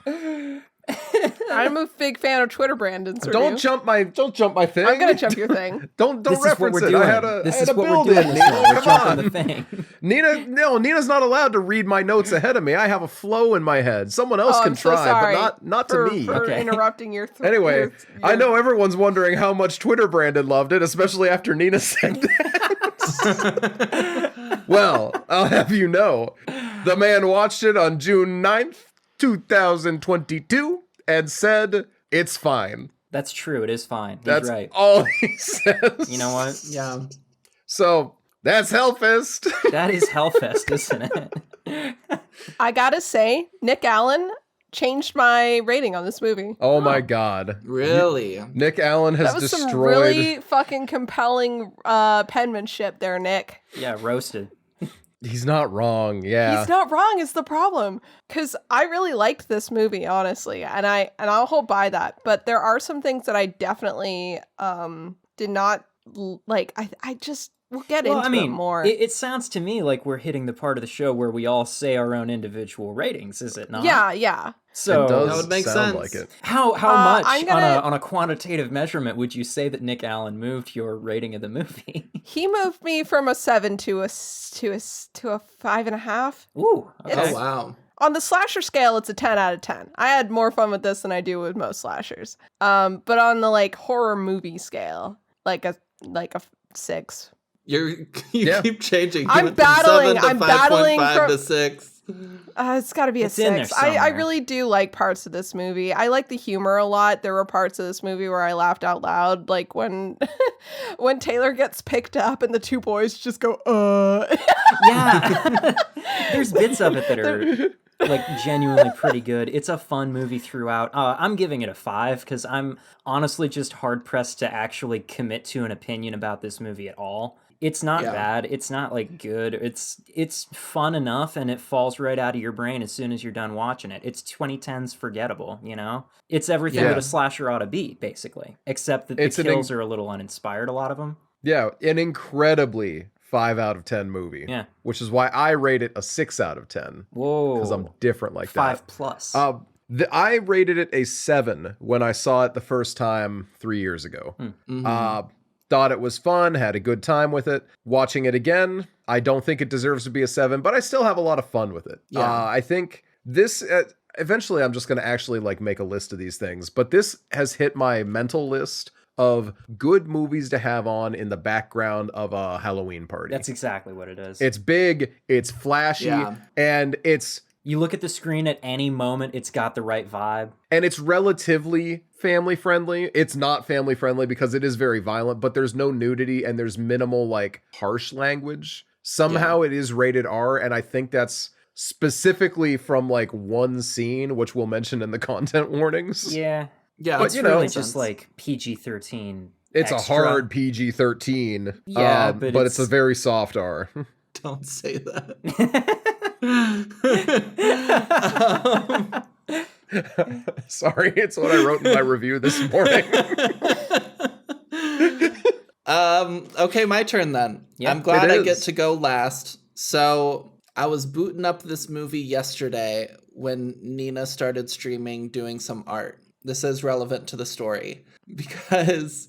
I'm a big fan of Twitter Brandon's review. Don't jump my thing. I'm gonna jump your thing. Don't This is what reference we're it. doing. I had a This I had is a what build we're doing. in, This Nina. one. We're Come jumping on. the thing. Nina's not allowed to read my notes ahead of me. I have a flow in my head. Someone else Oh, can I'm so try, sorry but not to for, me. for Okay. interrupting your. Anyway, I know everyone's wondering how much Twitter Brandon loved it, especially after Nina said that. Well, I'll have you know, the man watched it on June 9th, 2022, and said, it's fine. That's true. It is fine. He's That's right. all he says. You know what? Yeah. So, that's Hellfest. That is Hellfest, isn't it? I gotta say, Nick Allen changed my rating on this movie. Oh my god. Really? Nick Allen has That was destroyed... some really fucking compelling penmanship there, Nick. Yeah, roasted. He's not wrong, yeah. He's not wrong is the problem. Because I really liked this movie, honestly. And I'll hold by that. But there are some things that I definitely did not like. I just we'll get into it more. It sounds to me like we're hitting the part of the show where we all say our own individual ratings, is it not? Yeah. So It does That would make sound sense. like it. how much I'm gonna- on a quantitative measurement would you say that Nick Allen moved your rating of the movie? He moved me from a 7 to a 5.5. Ooh, okay. It's- Oh, wow. On the slasher scale, it's a 10 out of 10. I had more fun with this than I do with most slashers. But on the like horror movie scale, like a 6. You Yeah. keep changing. You I'm went from battling- 7 to I'm battling 5.5 from- to 6. It's got to be a It's in there 6. I somewhere. really do like parts of this movie. I like the humor a lot. There were parts of this movie where I laughed out loud, like when when Taylor gets picked up and the two boys just go, Yeah. There's bits of it that are like genuinely pretty good. It's a fun movie throughout. I'm giving it a 5 because I'm honestly just hard pressed to actually commit to an opinion about this movie at all. It's not Yeah. bad. It's not like good. It's fun enough, and it falls right out of your brain as soon as you're done watching it. It's 2010's forgettable, you know? It's everything Yeah. that a slasher ought to be, basically. Except that the It's an kills are a little uninspired, a lot of them. Yeah, an incredibly 5 out of 10 movie. Yeah. Which is why I rate it a 6 out of 10. Whoa. Because I'm different like 5 plus. that. I rated it a 7 when I saw it the first time 3 years ago. Mhm. Thought it was fun, had a good time with it. Watching it again, I don't think it deserves to be a 7, but I still have a lot of fun with it. Yeah. I think this, eventually I'm just going to actually like make a list of these things, but this has hit my mental list of good movies to have on in the background of a Halloween party. That's exactly what it is. It's big, it's flashy, Yeah. and it's You look at the screen at any moment, it's got the right vibe. relatively family friendly. It's not family friendly because it is very violent, but there's no nudity and there's minimal like harsh language. Somehow it is rated R, and I think that's specifically from like one scene, which we'll mention in the content warnings. Yeah. Yeah, But, It's you know, really makes just sense. like PG-13. It's extra. a hard PG-13. Yeah, but but it's a very soft R. Don't say that. Sorry, it's what I wrote in my review this morning. Okay, my turn then. Yeah, I'm glad it I get is. to go last. So I was booting up this movie yesterday when Nina started streaming doing some art. This is relevant to the story because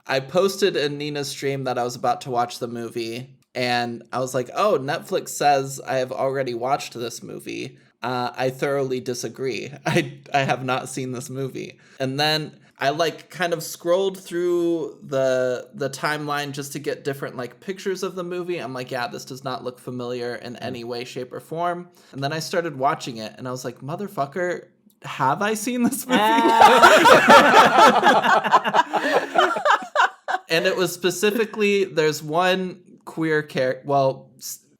I posted in Nina's stream that I was about to watch the movie, and I was like, oh, Netflix says I have already watched this movie. I thoroughly disagree. I have not seen this movie. And then I like kind of scrolled through the timeline just to get different like pictures of the movie. I'm like, yeah, this does not look familiar in any way, shape, or form. And then I started watching it and I was like, motherfucker, have I seen this movie? And it was specifically, there's one queer character, well,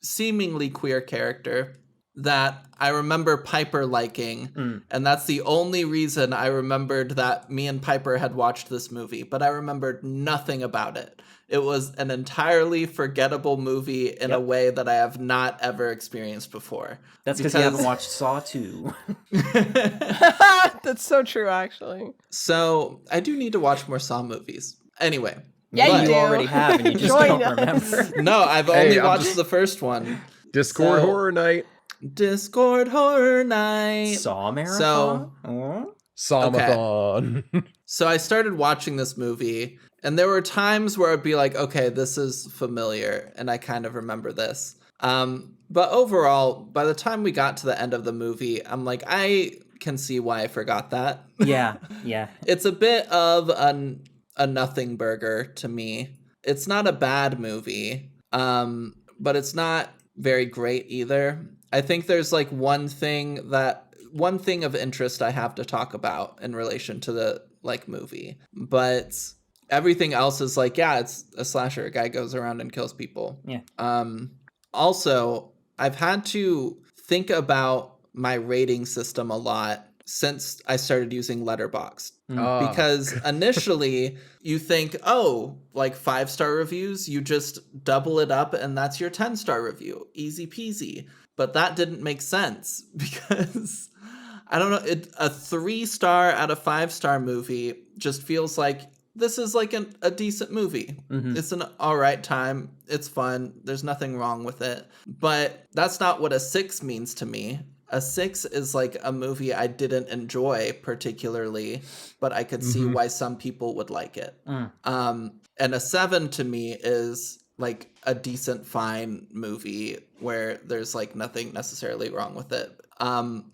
seemingly queer character that I remember Piper liking. And that's the only reason I remembered that me and Piper had watched this movie, but I remembered nothing about it. It was an entirely forgettable movie in a way that I have not ever experienced before. That's because you haven't watched Saw 2. That's so true, actually. So I do need to watch more Saw movies. Anyway. Yeah, but- you do. already have, and you just Join don't us. remember. No, I've only I'm watched just- the first one. Discord So- Horror Night. Discord Horror Night. Saw Marathon? Oh. Sawmathon. So I started watching this movie, and there were times where I'd be like, okay, this is familiar, and I kind of remember this. But overall, by the time we got to the end of the movie, I'm like, I can see why I forgot that. Yeah. It's a bit of a nothing burger to me. It's not a bad movie, but it's not very great either. I think there's like one thing of interest I have to talk about in relation to the like movie, but everything else is like, yeah, it's a slasher. A guy goes around and kills people. Yeah. Also, I've had to think about my rating system a lot since I started using Letterboxd. Because initially you think, oh, like 5-star reviews, you just double it up and that's your 10-star review. Easy peasy. But that didn't make sense because I don't know, a 3-star out of 5-star movie just feels like this is like a decent movie. It's an all right time. It's fun. There's nothing wrong with it. But that's not what a 6 means to me. A 6 is like a movie I didn't enjoy particularly, but I could see why some people would like it. And a 7 to me is like a decent, fine movie where there's like nothing necessarily wrong with it.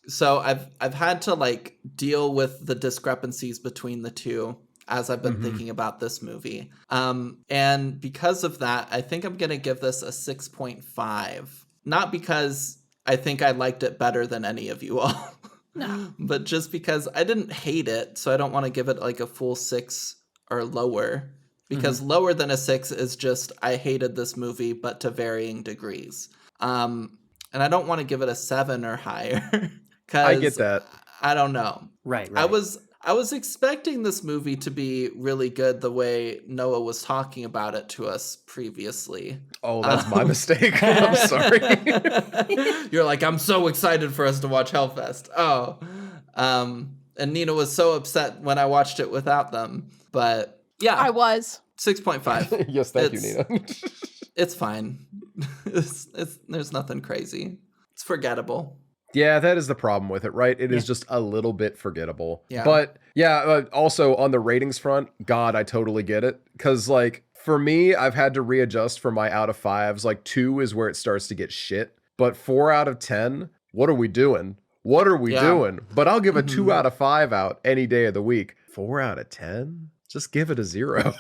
So I've had to like deal with the discrepancies between the two as I've been thinking about this movie. And because of that, I think I'm going to give this a 6.5. Not because I think I liked it better than any of you all. No. But just because I didn't hate it, so I don't want to give it like a full 6 or lower. Because lower than a 6 is just, I hated this movie, but to varying degrees. And I don't want to give it a 7 or higher. I get that. I don't know. Right. I was expecting this movie to be really good the way Noah was talking about it to us previously. Oh, that's my mistake. I'm sorry. You're like, I'm so excited for us to watch Hellfest. Oh. And Nina was so upset when I watched it without them. But yeah. I was. 6.5. Yes, thank you, Nina. It's fine. There's nothing crazy. It's forgettable. Yeah, that is the problem with it, right? It is just a little bit forgettable. Yeah. But yeah, also on the ratings front, God, I totally get it. Because like for me, I've had to readjust for my out of 5s. Like 2 is where it starts to get shit. But 4 out of 10, what are we doing? What are we doing? But I'll give a 2 out of 5 out any day of the week. 4 out of 10? Just give it a 0.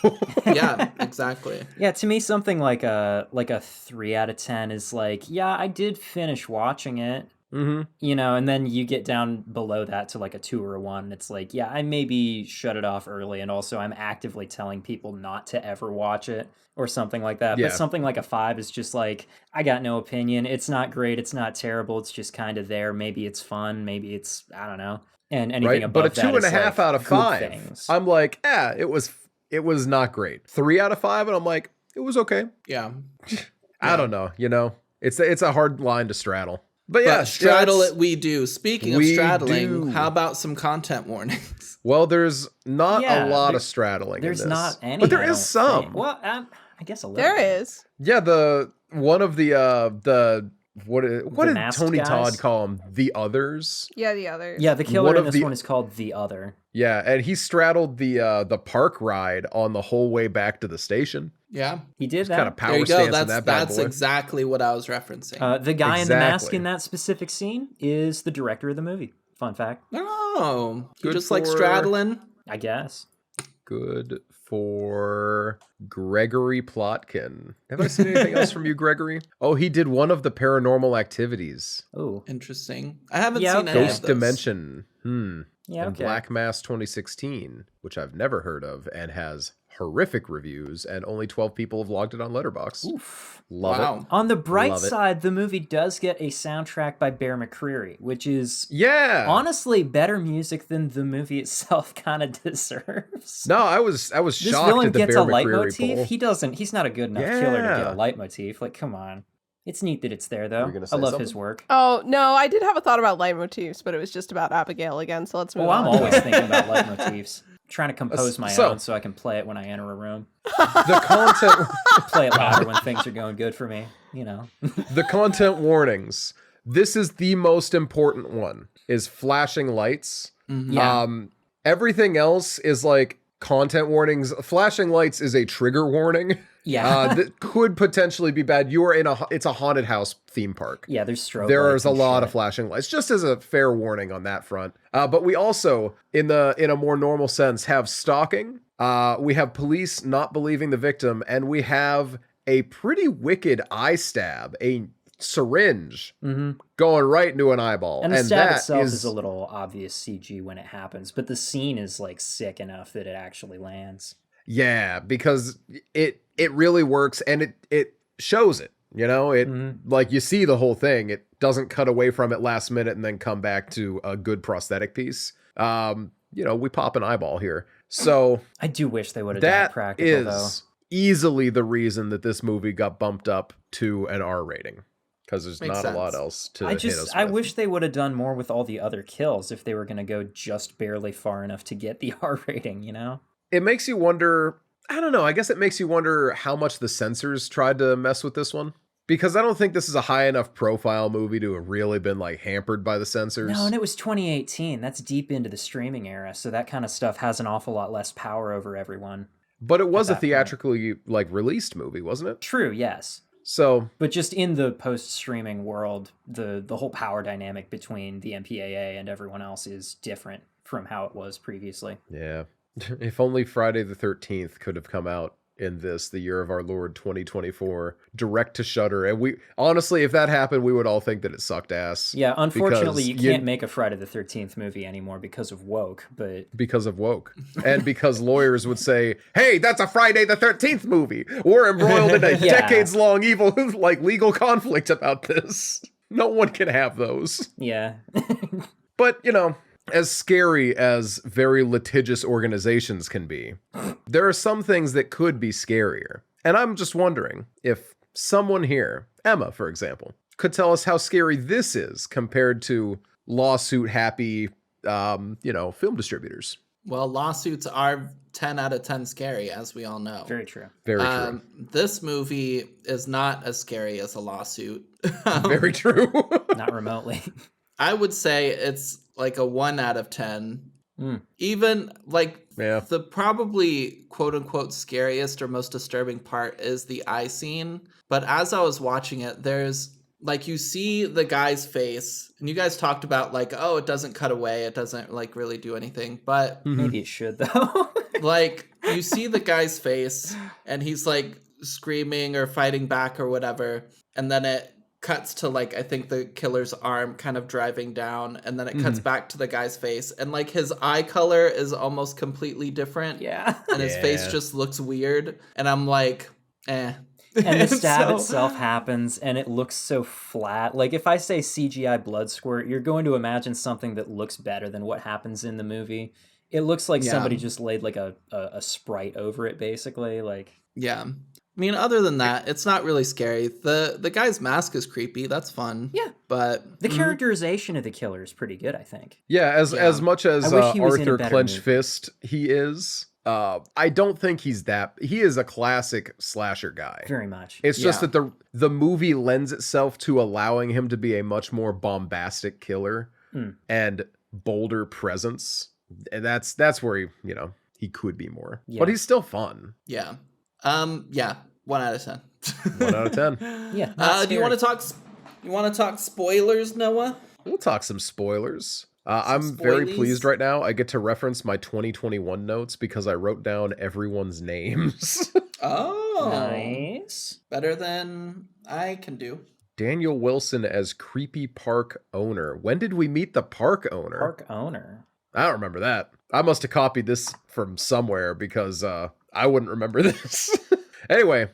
Yeah, exactly. Yeah, to me, something like a 3 out of 10 is like, yeah, I did finish watching it. You know, and then you get down below that to like a 2 or a 1. And it's like, yeah, I maybe shut it off early. And also I'm actively telling people not to ever watch it or something like that. Yeah. But something like a 5 is just like, I got no opinion. It's not great. It's not terrible. It's just kind of there. Maybe it's fun. Maybe it's, I don't know. And anything Right? above But a that is 2.5 like out of good 5. things. I'm like, yeah, it was not great. 3 out of 5, and I'm like, it was okay. Yeah. I don't know, you know? It's a hard line to straddle. But yeah, straddle that's- it we do. Speaking of we straddling, do. how about some content warnings? Well, there's not Yeah, a lot there- of straddling. There's in this. not any. but there I is don't some. think. Well, I guess a little. There is. Yeah, the one of what did masked Tony guys? Todd call them? The others. Yeah, the others. Yeah, the killer One in of this the- one is called The Other. Yeah, and he straddled the park ride on the whole way back to the station. Yeah. He did Kind of that. power There you go. stance in That's that bad boy. exactly what I was referencing. The guy in the mask Exactly. in that specific scene is the director of the movie. Fun fact, Oh, he Good just like for- straddling. I guess. Good for Gregory Plotkin. Have I seen anything else from you, Gregory? Oh, he did one of the Paranormal Activities. Oh, Interesting. I haven't Yeah, seen okay. any Ghost of those. Dimension. yeah, And okay. Black Mass 2016, which I've never heard of and has horrific reviews, and only 12 people have logged it on Letterboxd. Oof. Love Wow. it. On the bright Love it. side, the movie does get a soundtrack by Bear McCreary, which is Yeah. honestly better music than the movie itself kind of deserves. No, I was This shocked villain at the gets Bear a McCreary leitmotif. poll. He's not a good enough killer to get Yeah. a leitmotif. Like, come on. It's neat that it's there, though. you gonna I say love his something? work. Oh, no, I did have a thought about leitmotifs, but it was just about Abigail again, so let's move Oh, on. I'm always thinking about leitmotifs. Trying to compose my So- own so I can play it when I enter a room. The content Play it louder when things are going good for me, you know. the content warnings. This is the most important one, is flashing lights. Yeah. Everything else is like content warnings. Flashing lights is a trigger warning. Yeah. That could potentially be bad. You are in it's a haunted house theme park. Yeah, there's strobe There lights is a and lot shit. of flashing lights, just as a fair warning on that front. But we also, in a more normal sense, have stalking. We have police not believing the victim, and we have a pretty wicked eye stab, a syringe going right into an eyeball. And the stab that itself is a little obvious CG when it happens, but the scene is like sick enough that it actually lands. Yeah, because it really works, and it shows it. You know, it like you see the whole thing. It doesn't cut away from it last minute and then come back to a good prosthetic piece. You know, we pop an eyeball here. So I do wish they would have done it that practical, though. is easily the reason that this movie got bumped up to an R rating. Because there's Makes not a lot sense. else to hit us I with. wish they would have done more with all the other kills if they were going to go just barely far enough to get the R rating, you know? It makes you wonder, I don't know, I guess it makes you wonder how much the censors tried to mess with this one. Because I don't think this is a high enough profile movie to have really been like hampered by the censors. No, and it was 2018. That's deep into the streaming era, so that kind of stuff has an awful lot less power over everyone. But it was a that point. theatrically like released movie, wasn't it? True, yes. So But just in the post-streaming world, the whole power dynamic between the MPAA and everyone else is different from how it was previously. yeah, if only Friday the 13th could have come out in the year of our Lord 2024, direct to Shudder. And we honestly, if that happened, we would all think that it sucked ass. Yeah, unfortunately, because you can't make a Friday the 13th movie anymore because of woke, but because of woke, and because lawyers would say, "Hey, that's a Friday the 13th movie. We're embroiled in a Yeah. decades-long evil like legal conflict about this. No one can have those." yeah. But, you know, as scary as very litigious organizations can be, there are some things that could be scarier. And I'm just wondering if someone here, Emma, for example, could tell us how scary this is compared to lawsuit happy, film distributors. Well, lawsuits are 10 out of 10 scary, as we all know. Very true. Very true. This movie is not as scary as a lawsuit. Very true. Not remotely. I would say it's like a 1 out of 10. Even like Yeah. the probably quote unquote scariest or most disturbing part is the eye scene. But as I was watching it, there's like you see the guy's face, and you guys talked about like, oh, it doesn't cut away, it doesn't like really do anything. But Maybe it should, though. like you see the guy's face, and he's like screaming or fighting back or whatever, and then it cuts to like I think the killer's arm kind of driving down, and then it cuts back to the guy's face, and like his eye color is almost completely different. Yeah. And his face Yeah. just looks weird, and I'm like, eh. And the stab So- itself happens, and it looks so flat. Like, if I say CGI blood squirt, you're going to imagine something that looks better than what happens in the movie. It looks like Yeah. somebody just laid like a sprite over it, basically. Like, Yeah. I mean, other than that, it's not really scary. The guy's mask is creepy. That's fun. Yeah. But the characterization of the killer is pretty good, I think. Yeah, as much as I wish he was in a Arthur better Clenched movie. Fist he is, I don't think he is a classic slasher guy. Very much. It's just Yeah. that the movie lends itself to allowing him to be a much more bombastic killer and bolder presence. And that's where he could be more. Yeah. But he's still fun. yeah. Yeah, 1 out of 10. 1 out of 10. Yeah. Not Do you want scary. to talk? You want to talk spoilers, Noah? We'll talk some spoilers. Some I'm very spoilies? pleased right now. I get to reference my 2021 notes because I wrote down everyone's names. Oh, Nice. better than I can do. Daniel Wilson as creepy park owner. When did we meet the park owner? Park owner. I don't remember that. I must have copied this from somewhere because I wouldn't remember this. Anyway,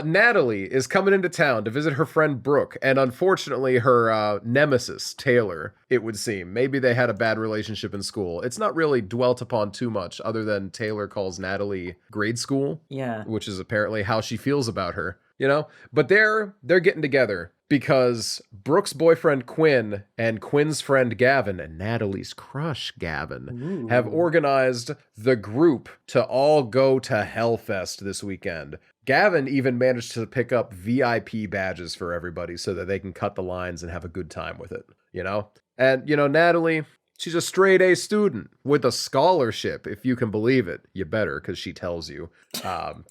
Natalie is coming into town to visit her friend Brooke, and unfortunately her nemesis, Taylor, it would seem. Maybe they had a bad relationship in school. It's not really dwelt upon too much, other than Taylor calls Natalie grade school, Yeah. which is apparently how she feels about her, you know? But they're getting together because Brooke's boyfriend Quinn and Quinn's friend Gavin and Natalie's crush Gavin have organized the group to all go to Hellfest this weekend. Gavin even managed to pick up VIP badges for everybody so that they can cut the lines and have a good time with it, you know? And, you know, Natalie, she's a straight A student with a scholarship, if you can believe it. You better, because she tells you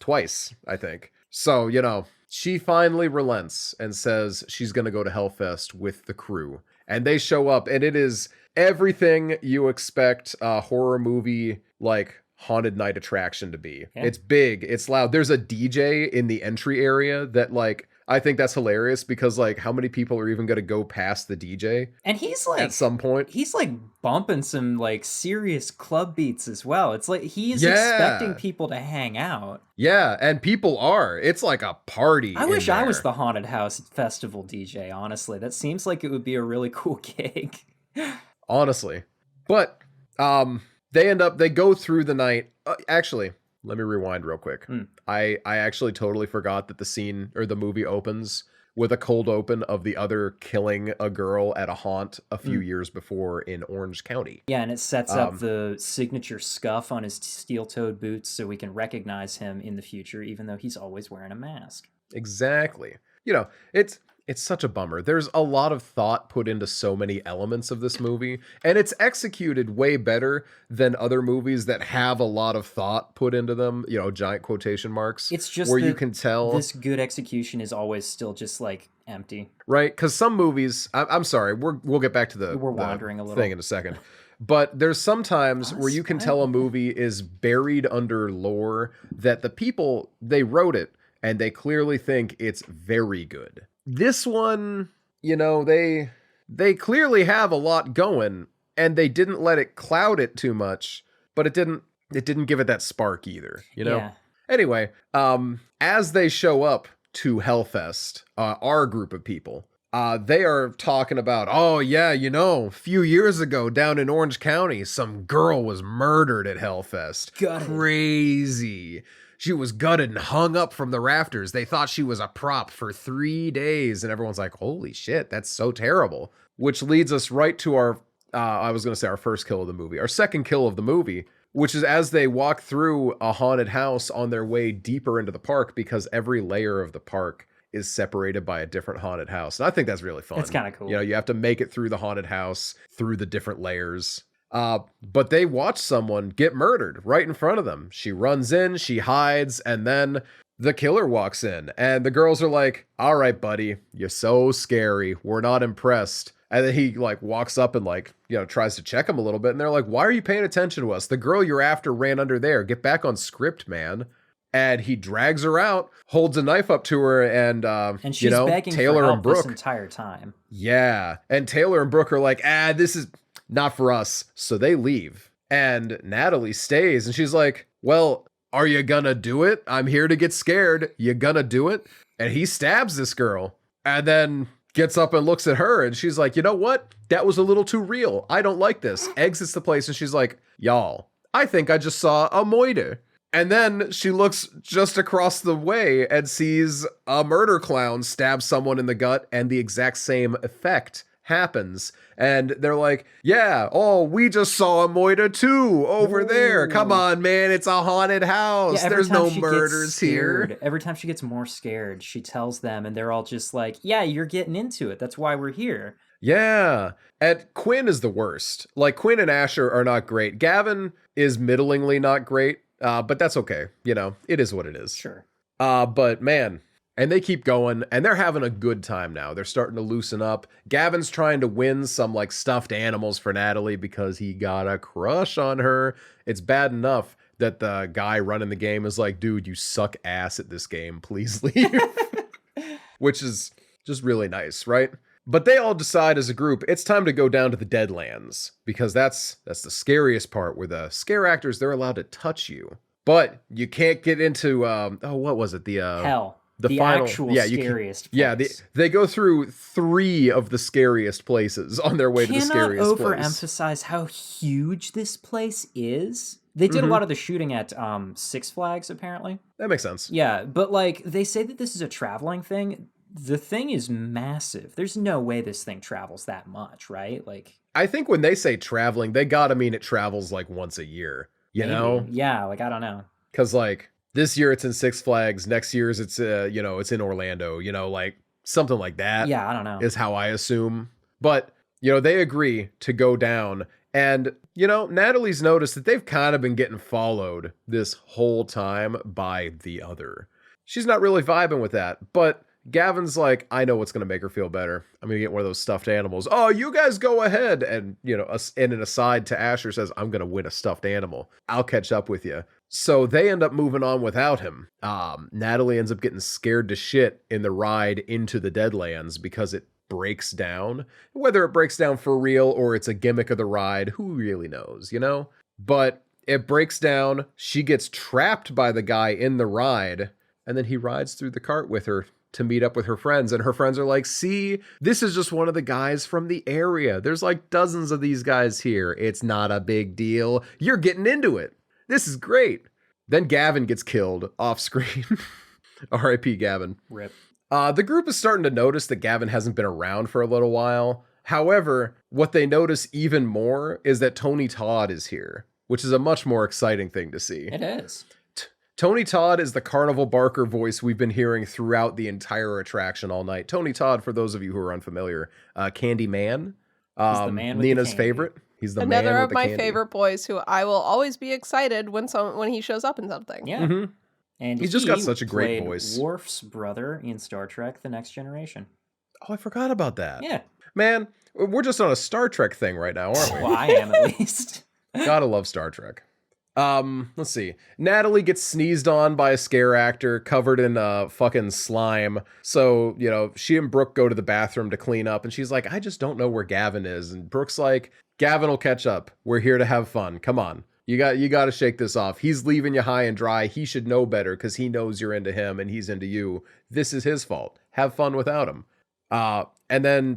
twice, I think. So, you know, she finally relents and says she's going to go to Hellfest with the crew. And they show up, and it is everything you expect a horror movie like haunted night attraction to be. Yeah. It's big, it's loud. There's a DJ in the entry area that, like, I think that's hilarious because, like, how many people are even going to go past the DJ And he's like at some point? he's like bumping some like serious club beats as well. It's like he's Yeah. expecting people to hang out. Yeah, and people are. It's like a party. I in wish I was there. the haunted house festival DJ, honestly. That seems like it would be a really cool gig. Honestly. But they go through the night. Actually, let me rewind real quick. I actually totally forgot that the scene or the movie opens with a cold open of the other killing a girl at a haunt a few years before in Orange County. Yeah, and it sets up the signature scuff on his steel-toed boots so we can recognize him in the future, even though he's always wearing a mask. Exactly. You know, it's such a bummer. There's a lot of thought put into so many elements of this movie, and it's executed way better than other movies that have a lot of thought put into them, you know, giant quotation marks. It's just where you that can tell this good execution is always still just like empty. right? Because some movies, I'm sorry, we'll get back to the We're wandering a little. thing in a second. But there's sometimes where you can tell a movie is buried under lore that the people, they wrote it and they clearly think it's very good. This one, you know, they clearly have a lot going and they didn't let it cloud it too much, but it didn't give it that spark either, you know? Yeah. Anyway, as they show up to Hellfest, our group of people, they are talking about, oh yeah, you know, a few years ago down in Orange County, some girl was murdered at Hellfest. Gutted. Crazy. She was gutted and hung up from the rafters. They thought she was a prop for 3 days. And everyone's like, holy shit, that's so terrible. Which leads us right to our, I was going to say our first kill of the movie, our second kill of the movie, which is as they walk through a haunted house on their way deeper into the park because every layer of the park is separated by a different haunted house. And I think that's really fun. It's kinda cool. You know, you have to make it through the haunted house, through the different layers. But they watch someone get murdered right in front of them. She runs in, she hides, and then the killer walks in. And the girls are like, all right, buddy, you're so scary. We're not impressed. And then he like walks up and like, you know, tries to check him a little bit. And they're like, why are you paying attention to us? The girl you're after ran under there. Get back on script, man. And he drags her out, holds a knife up to her, and And she's you know, begging Taylor for help and Brooke. this entire time. Yeah. And Taylor and Brooke are like, this is not for us. So they leave. And Natalie stays and she's like, well, are you gonna do it? I'm here to get scared. You gonna do it? And he stabs this girl and then gets up and looks at her and she's like, you know what? That was a little too real. I don't like this. Exits the place and she's like, y'all, I think I just saw a moiter. And then she looks just across the way and sees a murder clown stab someone in the gut and the exact same effect happens. And they're like, yeah, oh, we just saw a moiter too over there. Come on, man, it's a haunted house. Yeah, There's time no she gets murders here. scared, every time she gets more scared, she tells them, and they're all just like, yeah, you're getting into it. That's why we're here. Yeah. And Quinn is the worst. Like, Quinn and Asher are not great. Gavin is middlingly not great, but that's okay. You know, it is what it is. Sure. But man, and they keep going, and they're having a good time now. They're starting to loosen up. Gavin's trying to win some like stuffed animals for Natalie because he got a crush on her. It's bad enough that the guy running the game is like, dude, you suck ass at this game. Please leave. Which is just really nice, right? But they all decide as a group, it's time to go down to the Deadlands because that's the scariest part where the scare actors, they're allowed to touch you. But you can't get into, what was it? Hell. The final, actual scariest place. Yeah, they go through 3 of the scariest places on their way to the scariest place. Cannot overemphasize how huge this place is. They did a lot of the shooting at Six Flags, apparently. That makes sense. Yeah, but like they say that this is a traveling thing. The thing is massive. There's no way this thing travels that much, right? Like, I think when they say traveling, they gotta mean it travels like once a year. You know? Yeah, like I don't know. Because like this year it's in Six Flags, next year's it's it's in Orlando, like something like that. Yeah, I don't know. Is how I assume. But they agree to go down. And, Natalie's noticed that they've kind of been getting followed this whole time by the other. She's not really vibing with that, but Gavin's like, I know what's going to make her feel better. I'm going to get one of those stuffed animals. Oh, you guys go ahead. And, and an aside to Asher says, I'm going to win a stuffed animal. I'll catch up with you. So they end up moving on without him. Natalie ends up getting scared to shit in the ride into the Deadlands because it breaks down. Whether it breaks down for real or it's a gimmick of the ride, who really knows, But it breaks down. She gets trapped by the guy in the ride, and then he rides through the cart with her to meet up with her friends. And her friends are like, see, this is just one of the guys from the area. There's like dozens of these guys here. It's not a big deal. You're getting into it. This is great. Then Gavin gets killed off screen. R.I.P. Gavin. Rip. The group is starting to notice that Gavin hasn't been around for a little while. However, what they notice even more is that Tony Todd is here, which is a much more exciting thing to see. It is. Tony Todd is the Carnival Barker voice we've been hearing throughout the entire attraction all night. Tony Todd, for those of you who are unfamiliar, Candy Man. He's the man with Nina's the candy. favorite. He's the Another man with of the my candy. favorite boys who I will always be excited when he shows up in something. Yeah. Mm-hmm. And He's just got such a played great voice. Worf's brother in Star Trek: The Next Generation. Oh, I forgot about that. Yeah. Man, we're just on a Star Trek thing right now, aren't we? Well, I am at least. Gotta love Star Trek. Let's see. Natalie gets sneezed on by a scare actor covered in fucking slime. So, she and Brooke go to the bathroom to clean up, and she's like, I just don't know where Gavin is. And Brooke's like, Gavin will catch up. We're here to have fun. Come on. You got to shake this off. He's leaving you high and dry. He should know better because he knows you're into him and he's into you. This is his fault. Have fun without him. And then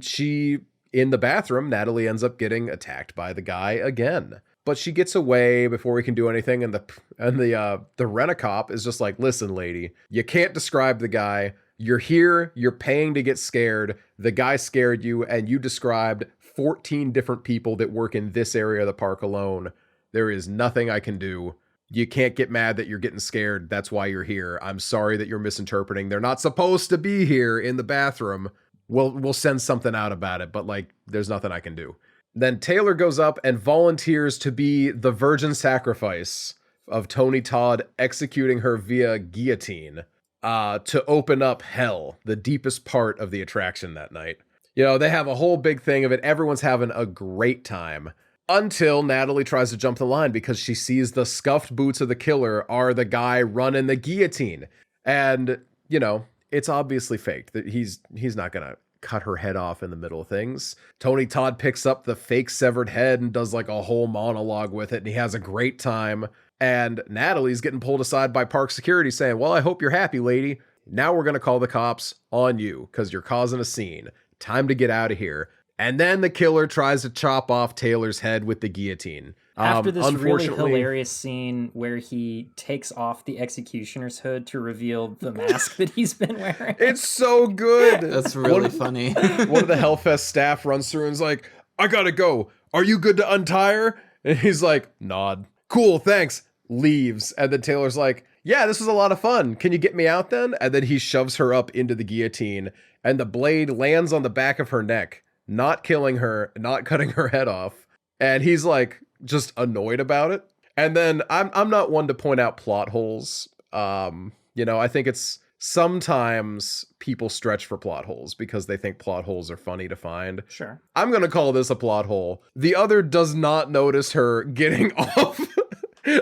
in the bathroom, Natalie ends up getting attacked by the guy again. But she gets away before we can do anything, and the rent-a-cop is just like, listen, lady, you can't describe the guy. You're here, you're paying to get scared. The guy scared you, and you described 14 different people that work in this area of the park alone. There is nothing I can do. You can't get mad that you're getting scared. That's why you're here. I'm sorry that you're misinterpreting. They're not supposed to be here in the bathroom. We'll send something out about it, but there's nothing I can do. Then Taylor goes up and volunteers to be the virgin sacrifice of Tony Todd executing her via guillotine to open up hell, the deepest part of the attraction that night. They have a whole big thing of it. Everyone's having a great time. Until Natalie tries to jump the line because she sees the scuffed boots of the killer are the guy running the guillotine. And, it's obviously faked. That he's not going to cut her head off in the middle of things. Tony Todd picks up the fake severed head and does a whole monologue with it. And he has a great time. And Natalie's getting pulled aside by park security saying, well, I hope you're happy, lady. Now we're going to call the cops on you because you're causing a scene. Time to get out of here. And then the killer tries to chop off Taylor's head with the guillotine. After this really hilarious scene where he takes off the executioner's hood to reveal the mask that he's been wearing. It's so good. That's really funny. One of the Hellfest staff runs through and is like, I gotta go. Are you good to untie her? And he's like, nod. Cool, thanks. Leaves. And then Taylor's like, yeah, this was a lot of fun. Can you get me out then? And then he shoves her up into the guillotine and the blade lands on the back of her neck. Not killing her, not cutting her head off. And he's just annoyed about it. And then I'm not one to point out plot holes. You know, I think it's sometimes people stretch for plot holes because they think plot holes are funny to find. Sure. I'm going to call this a plot hole. The other does not notice her getting off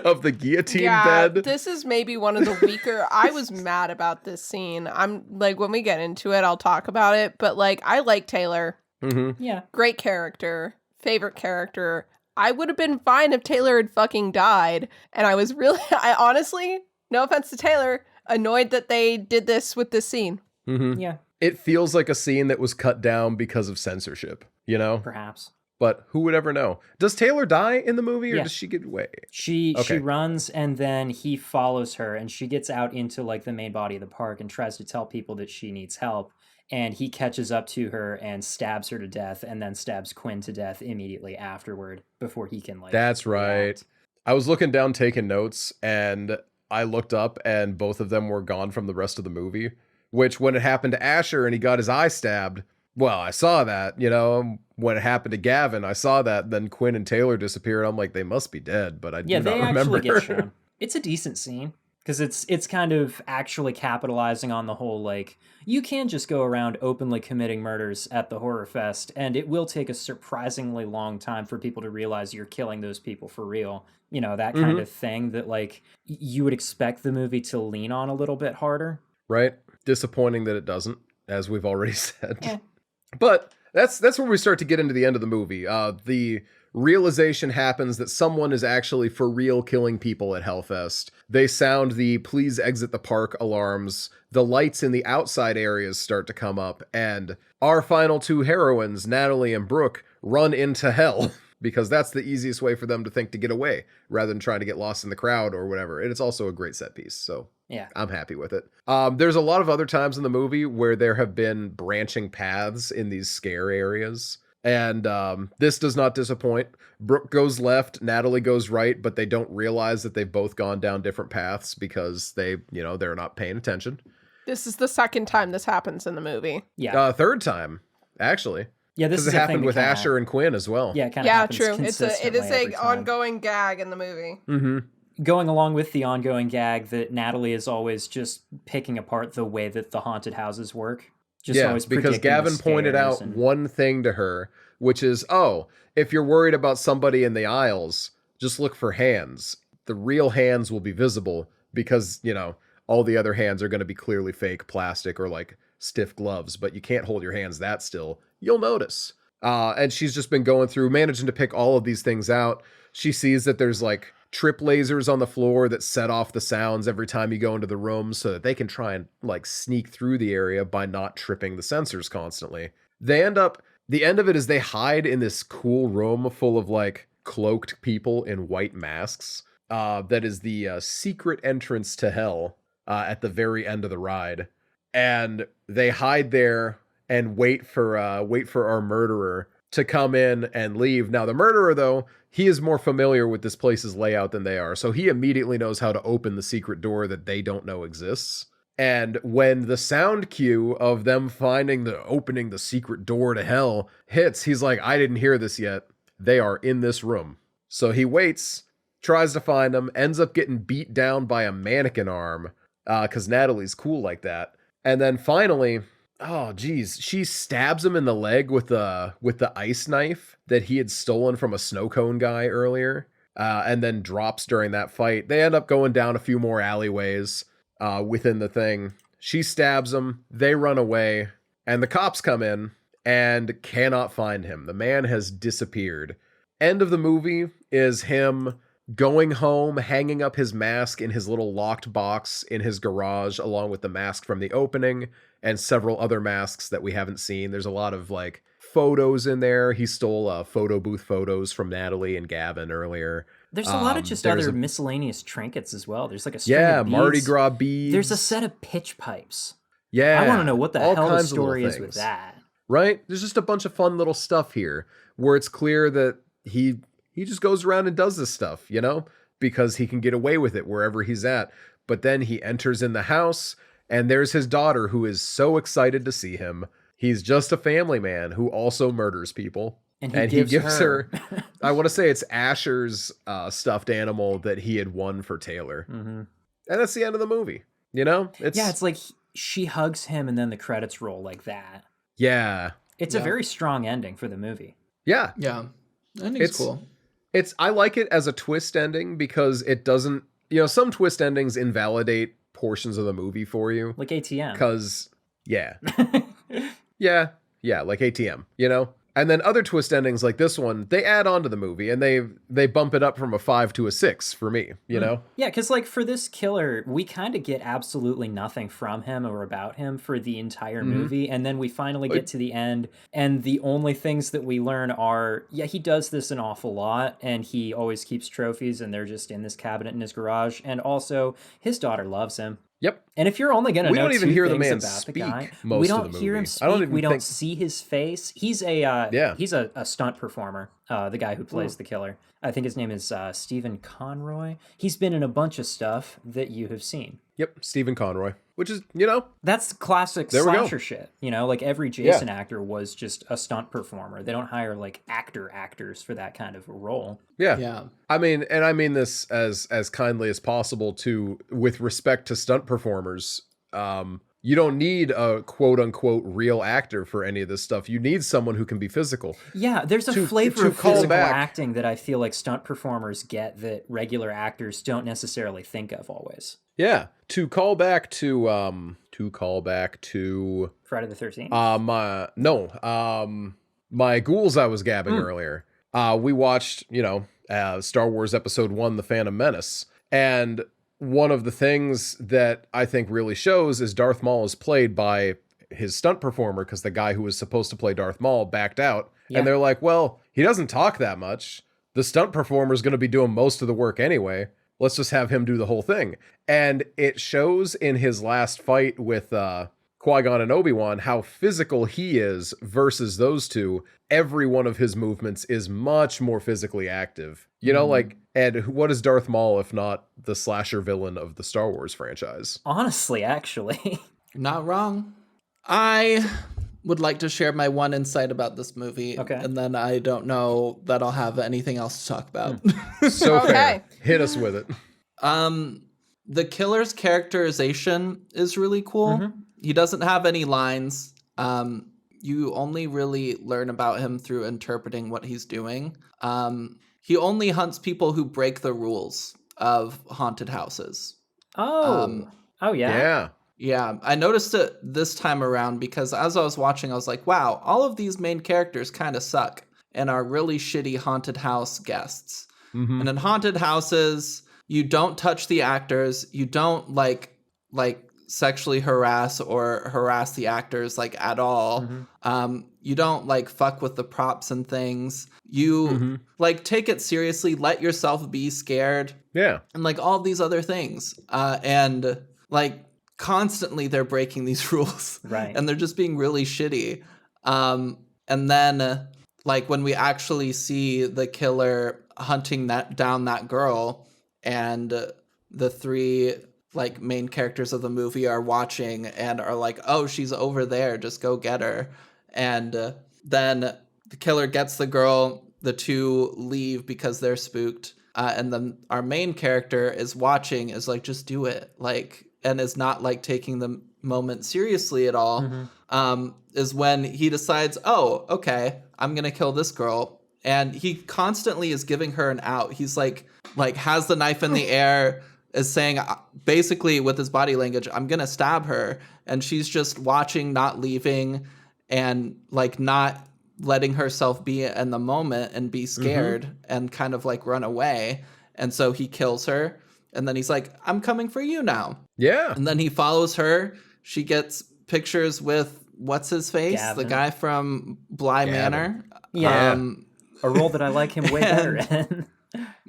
of the guillotine bed. This is maybe one of the weaker. I was mad about this scene. I'm like, when we get into it, I'll talk about it. But like, I like Taylor. Mm-hmm. Yeah. Great character. Favorite character. I would have been fine if Taylor had fucking died. And I was really, I honestly, no offense to Taylor, annoyed that they did this with this scene. Mm-hmm. Yeah. It feels like a scene that was cut down because of censorship, you know? Perhaps. But who would ever know? Does Taylor die in the movie or Yeah. does she get away? She Okay. runs and then he follows her and she gets out into like the main body of the park and tries to tell people that she needs help. And he catches up to her and stabs her to death and then stabs Quinn to death immediately afterward before he can like. That's right. react. I was looking down taking notes and I looked up and both of them were gone from the rest of the movie, which when it happened to Asher and he got his eye stabbed, well, I saw that, you know, when it happened to Gavin, I saw that, then Quinn and Taylor disappeared. I'm like, they must be dead, but I Yeah, do they not remember. actually get shown. It's a decent scene because it's kind of actually capitalizing on the whole like you can just go around openly committing murders at the horror fest and it will take a surprisingly long time for people to realize you're killing those people for real. You know, that kind of thing that like you would expect the movie to lean on a little bit harder. Right? Disappointing that it doesn't, as we've already said. Eh. But that's where we start to get into the end of the movie. The realization happens that someone is actually for real killing people at Hellfest. They sound the please exit the park alarms. The lights in the outside areas start to come up, and our final two heroines, Natalie and Brooke, run into hell because that's the easiest way for them to think to get away rather than trying to get lost in the crowd or whatever. And it's also a great set piece, so Yeah. I'm happy with it. There's a lot of other times in the movie where there have been branching paths in these scare areas. And this does not disappoint. Brooke goes left, Natalie goes right, but they don't realize that they've both gone down different paths because they're not paying attention. This is the second time this happens in the movie. Yeah. Third time, actually. Yeah, this Because is it a thing happened that with kinda- Asher and Quinn as well. Yeah, it kind of Yeah, happens true. It is every a time. ongoing gag in the movie. Mm-hmm. Going along with the ongoing gag that Natalie is always just picking apart the way that the haunted houses work. Just always because predicting the Gavin pointed scares out and- one thing to her, which is, if you're worried about somebody in the aisles, just look for hands. The real hands will be visible because, all the other hands are going to be clearly fake plastic or like stiff gloves, but you can't hold your hands that still. You'll notice. And she's just been going through, managing to pick all of these things out. She sees that there's like trip lasers on the floor that set off the sounds every time you go into the room so that they can try and like sneak through the area by not tripping the sensors constantly. The end of it is they hide in this cool room full of like cloaked people in white masks. That is the secret entrance to hell at the very end of the ride. And they hide there and wait for our murderer to come in and leave. Now, the murderer, though, he is more familiar with this place's layout than they are. So he immediately knows how to open the secret door that they don't know exists. And when the sound cue of them opening the secret door to hell hits, he's like, I didn't hear this yet. They are in this room. So he waits, tries to find them, ends up getting beat down by a mannequin arm, because Natalie's cool like that. And then finally, she stabs him in the leg with the ice knife that he had stolen from a snow cone guy earlier, and then drops during that fight. They end up going down a few more alleyways within the thing. She stabs him, they run away, and the cops come in and cannot find him. The man has disappeared. End of the movie is him going home, hanging up his mask in his little locked box in his garage, along with the mask from the opening and several other masks that we haven't seen. There's a lot of like photos in there. He stole photo booth photos from Natalie and Gavin earlier. There's a lot of just there's other a- miscellaneous trinkets as well. There's like a string of beads. Mardi Gras beads. There's a set of pitch pipes. Yeah. I want to know what the all hell the kinds of little story is with things. that. Right? There's just a bunch of fun little stuff here where it's clear that he just goes around and does this stuff, because he can get away with it wherever he's at. But then he enters in the house and there's his daughter who is so excited to see him. He's just a family man who also murders people. And he gives her I want to say it's Asher's stuffed animal that he had won for Taylor. Mm-hmm. And that's the end of the movie. You know? It's like she hugs him and then the credits roll like that. Yeah. It's a very strong ending for the movie. Yeah. Yeah. Ending's cool. I like it as a twist ending because it doesn't, some twist endings invalidate portions of the movie for you. Like ATM. Cause yeah, like ATM, and then other twist endings like this one, they add on to the movie and they bump it up from a 5 to a 6 for me, Yeah, because like for this killer, we kind of get absolutely nothing from him or about him for the entire movie, and then we finally get to the end, and the only things that we learn are, he does this an awful lot, and he always keeps trophies, and they're just in this cabinet in his garage, and also his daughter loves him. Yep. And if you're only going to know don't even two hear the things man about speak the guy, most we of don't the hear him movie. speak. We don't see his face. He's a stunt performer. The guy who plays the killer. I think his name is Stephen Conroy. He's been in a bunch of stuff that you have seen. Yep, Stephen Conroy, which is, That's classic slasher shit. Like every Jason actor was just a stunt performer. They don't hire like actors for that kind of a role. Yeah. I mean this as kindly as possible with respect to stunt performers. You don't need a quote unquote real actor for any of this stuff. You need someone who can be physical. Yeah, there's a flavor of physical acting that I feel like stunt performers get that regular actors don't necessarily think of always. Yeah, to call back to Friday the 13th. My ghouls I was gabbing earlier. We watched, Star Wars Episode 1, The Phantom Menace, and one of the things that I think really shows is Darth Maul is played by his stunt performer because the guy who was supposed to play Darth Maul backed out. Yeah. And they're like, well, he doesn't talk that much. The stunt performer is going to be doing most of the work anyway. Let's just have him do the whole thing. And it shows in his last fight with Qui-Gon and Obi-Wan how physical he is versus those two. Every one of his movements is much more physically active. Ed, what is Darth Maul if not the slasher villain of the Star Wars franchise? Honestly, actually. Not wrong. I would like to share my one insight about this movie. Okay. And then I don't know that I'll have anything else to talk about. So fair. Hit us with it. The killer's characterization is really cool. He doesn't have any lines. You only really learn about him through interpreting what he's doing. He only hunts people who break the rules of haunted houses. Oh yeah. Yeah. Yeah, I noticed it this time around because as I was watching, I was like, wow, all of these main characters kind of suck and are really shitty haunted house guests. And in haunted houses, you don't touch the actors. You don't like sexually harass the actors like at all. You don't like fuck with the props and things. You like take it seriously, let yourself be scared. Yeah. And like all these other things. And like constantly they're breaking these rules. Right. And they're just being really shitty. And then like when we actually see the killer hunting down that girl and the three like main characters of the movie are watching and are like, oh, she's over there, just go get her. And then the killer gets the girl, the two leave because they're spooked. And then our main character is watching, is like, just do it. Like, and is not like taking the moment seriously at all. Is when he decides, oh, okay, I'm going to kill this girl. And he constantly is giving her an out. He's like has the knife in the air, is saying basically with his body language, I'm going to stab her. And she's just watching, not leaving, and like not letting herself be in the moment and be scared and kind of like run away. And so he kills her. And then he's like, I'm coming for you now. Yeah. And then he follows her. She gets pictures with what's his face? Gavin. The guy from Bly Manor. Yeah. A role that I like him way better in.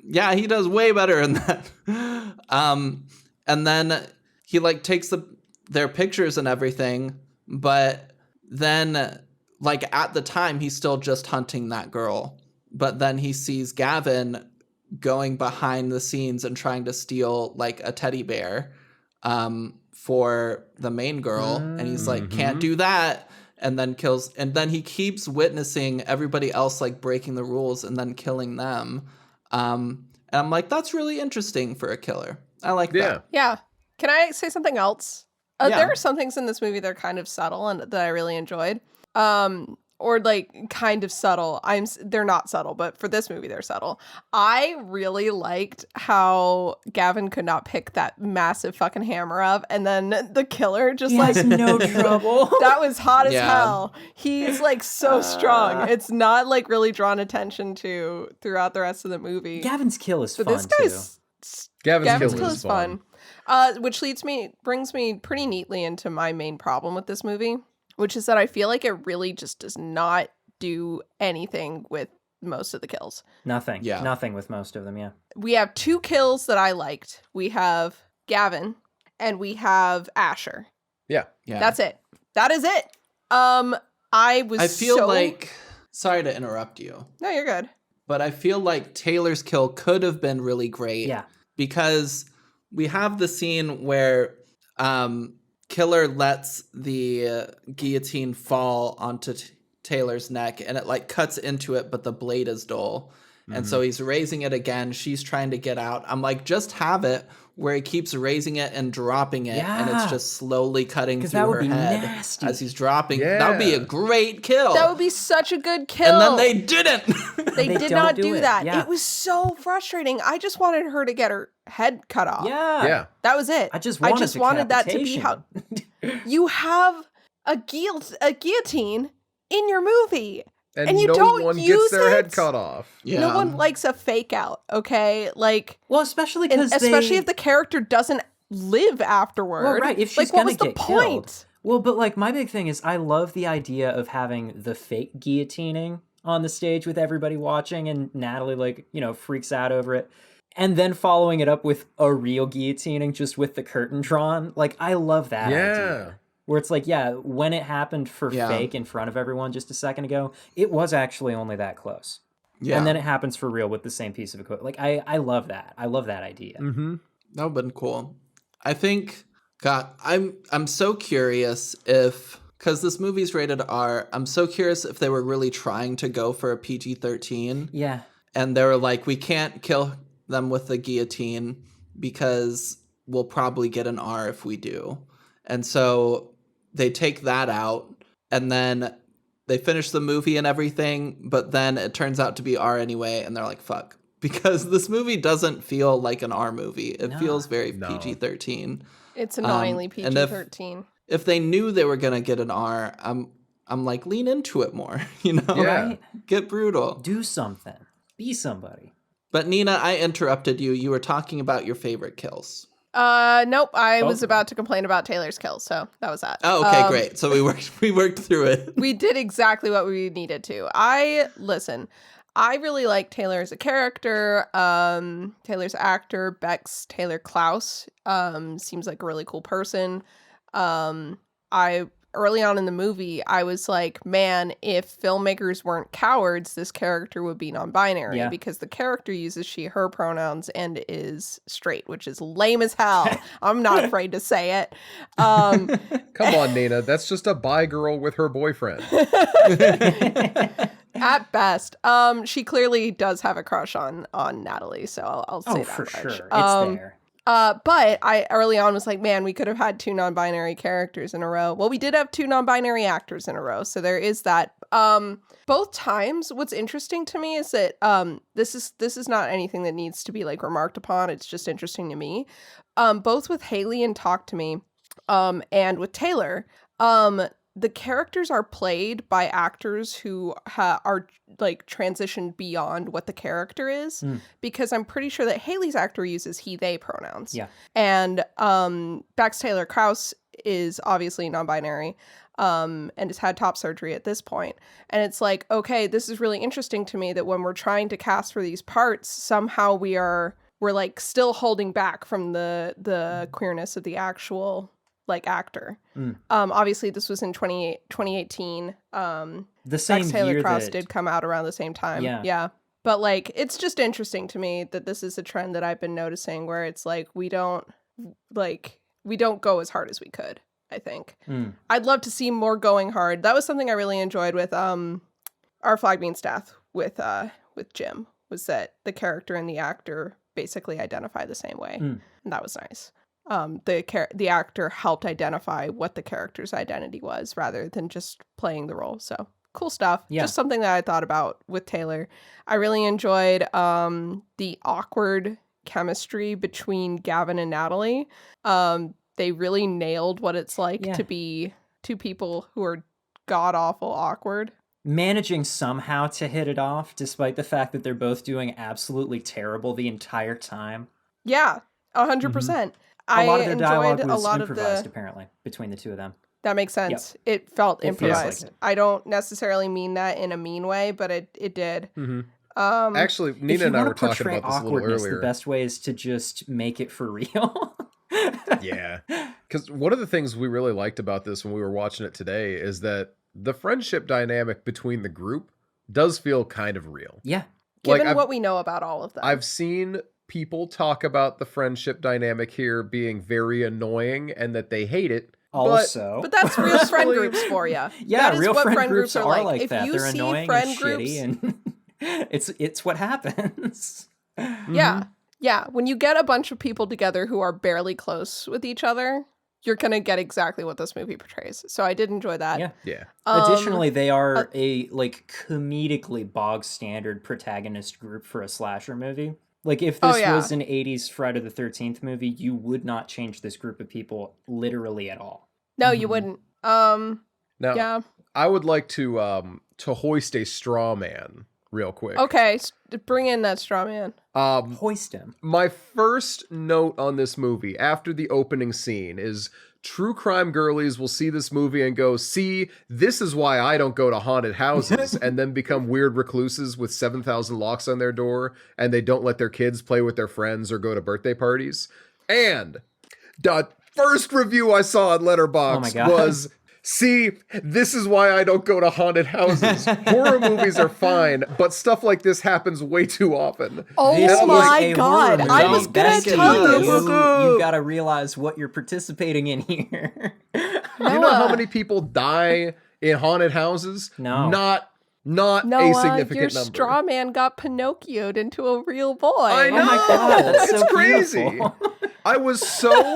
Yeah, he does way better in that. And then he like takes their pictures and everything, but then like at the time he's still just hunting that girl. But then he sees Gavin going behind the scenes and trying to steal like a teddy bear for the main girl. And he's like, can't do that. And then kills, and then he keeps witnessing everybody else like breaking the rules and then killing them. And I'm like, that's really interesting for a killer. I like that. Yeah. Can I say something else? Yeah. There are some things in this movie that are kind of subtle and that I really enjoyed. Or like kind of subtle. They're not subtle, but for this movie they're subtle. I really liked how Gavin could not pick that massive fucking hammer up, and then the killer just He like has no trouble. that was hot as Yeah. hell. He's like so strong. It's not like really drawn attention to throughout the rest of the movie. Gavin's kill is But fun this too. guy's Gavin's kill is fun. Which brings me pretty neatly into my main problem with this movie, which is that I feel like it really just does not do anything with most of the kills. Nothing. Yeah. Nothing with most of them, yeah. We have 2 kills that I liked. We have Gavin and we have Asher. Yeah. That's it. That is it. I feel like, sorry to interrupt you, No, you're good. but I feel like Taylor's kill could have been really great. Yeah. Because we have the scene where Killer lets the guillotine fall onto Taylor's neck, and it like cuts into it, but the blade is dull. And so he's raising it again. She's trying to get out. I'm like, just have it where he keeps raising it and dropping it, and it's Yeah. just slowly cutting 'Cause through that would her be head nasty. as he's dropping. That would be a Yeah. great kill. That would be such a good kill. And then they didn't. They They did don't not do do it. that. Yeah. It was so frustrating. I just wanted her to get her head cut off. Yeah. Yeah. That was it. I just wanted that to be how you have a guillotine in your movie. And you no don't one use gets their head it? cut off. Yeah. No one likes a fake out, okay? Like, Well, especially and because especially if the character doesn't live afterward. Well, right, if she's like, what gonna was the get point? killed. Well, but like my big thing is I love the idea of having the fake guillotining on the stage with everybody watching, and Natalie like, freaks out over it. And then following it up with a real guillotining just with the curtain drawn. Like, I love that idea. Where it's like, yeah, when it happened for fake in front of everyone just a second ago, it was actually only that close. Yeah. And then it happens for real with the same piece of equipment. Like, I love that. I love that idea. Mm-hmm. That would have been cool. I think, God, I'm so curious if, because this movie's rated R, I'm so curious if they were really trying to go for a PG-13. Yeah. And they were like, we can't kill them with the guillotine because we'll probably get an R if we do. And so they take that out, and then they finish the movie and everything, but then it turns out to be R anyway, and they're like, fuck. Because this movie doesn't feel like an R movie. It feels very PG-13. It's annoyingly and PG-13. If they knew they were going to get an R, I'm like, lean into it more, Yeah. Right? Get brutal. Do something. Be somebody. But Nina, I interrupted you. You were talking about your favorite kills. Nope. I was Okay. about to complain about Taylor's kill, so that was that. Oh, okay, great. So we worked through it. We did exactly what we needed to. I really like Taylor as a character. Taylor's actor, Bex Taylor Klaus, seems like a really cool person. Early on in the movie, I was like, man, if filmmakers weren't cowards, this character would be non-binary, Yeah. because the character uses she, her pronouns and is straight, which is lame as hell. I'm not afraid to say it. Come on, Nina. That's just a bi girl with her boyfriend. At best. She clearly does have a crush on Natalie, so I'll say Oh, that for much. sure. It's there. But I early on was like, man, we could have had 2 non-binary characters in a row. Well, we did have 2 non-binary actors in a row, so there is that. Both times, what's interesting to me is that this is not anything that needs to be like remarked upon. It's just interesting to me. Both with Haley and Talk to Me, and with Taylor, the characters are played by actors who are like transitioned beyond what the character is, because I'm pretty sure that Haley's actor uses he, they pronouns. Yeah. And Bex Taylor Kraus is obviously non-binary, and has had top surgery at this point. And it's like, okay, this is really interesting to me that when we're trying to cast for these parts, somehow we're like still holding back from the queerness of the actual like actor. Obviously this was in 2018. The same Bex Taylor year Kraus that... did come out around the same time. Yeah. But like, it's just interesting to me that this is a trend that I've been noticing, where it's like we don't go as hard as we could, I think. I'd love to see more going hard. That was something I really enjoyed with Our Flag Means Death with Jim, was that the character and the actor basically identify the same way. And that was nice. the actor helped identify what the character's identity was rather than just playing the role. So cool stuff. Yeah. Just something that I thought about with Taylor. I really enjoyed the awkward chemistry between Gavin and Natalie. They really nailed what it's like to be two people who are god awful awkward. Managing somehow to hit it off, despite the fact that they're both doing absolutely terrible the entire time. Yeah, 100%. A lot of their enjoyed dialogue a was lot improvised, of apparently, between the two of them. That makes sense. It felt It feels improvised. like it. I don't necessarily mean that in a mean way, but it did. Actually, If Nina you and I want were to talking portray about this a little awkwardness, earlier. the best way is to just make it for real. Yeah. Because one of the things we really liked about this when we were watching it today is that the friendship dynamic between the group does feel kind of real. Yeah. Given what we know about all of them. I've seen people talk about the friendship dynamic here being very annoying and that they hate it. Also, But that's real friend groups for you. yeah, that is real what friend groups are are like If that. you They're see annoying friend and groups, shitty, and it's what happens. yeah, yeah. When you get a bunch of people together who are barely close with each other, you're gonna get exactly what this movie portrays. So I did enjoy that. Yeah. Yeah. Additionally, they are a like comedically bog standard protagonist group for a slasher movie. Like if this was an 80s Friday the 13th movie, you would not change this group of people literally at all. No, you wouldn't. Now, Yeah. I would like to hoist a straw man real quick. Okay, bring in that straw man. Hoist him. My first note on this movie after the opening scene is true crime girlies will see this movie and go, see, this is why I don't go to haunted houses, and then become weird recluses with 7,000 locks on their door, and they don't let their kids play with their friends or go to birthday parties. And the first review I saw on Letterboxd was, see, this is why I don't go to haunted houses. Horror movies are fine, but stuff like this happens way too often. Oh This is my a god! horror I movie. was gonna That's tell it. you. You gotta realize what you're participating in here. You know how many people die in haunted houses? No. Not Noah, a significant your number. straw man got Pinocchioed into a real boy. I know. Oh my god, that's It's so crazy. beautiful. I was so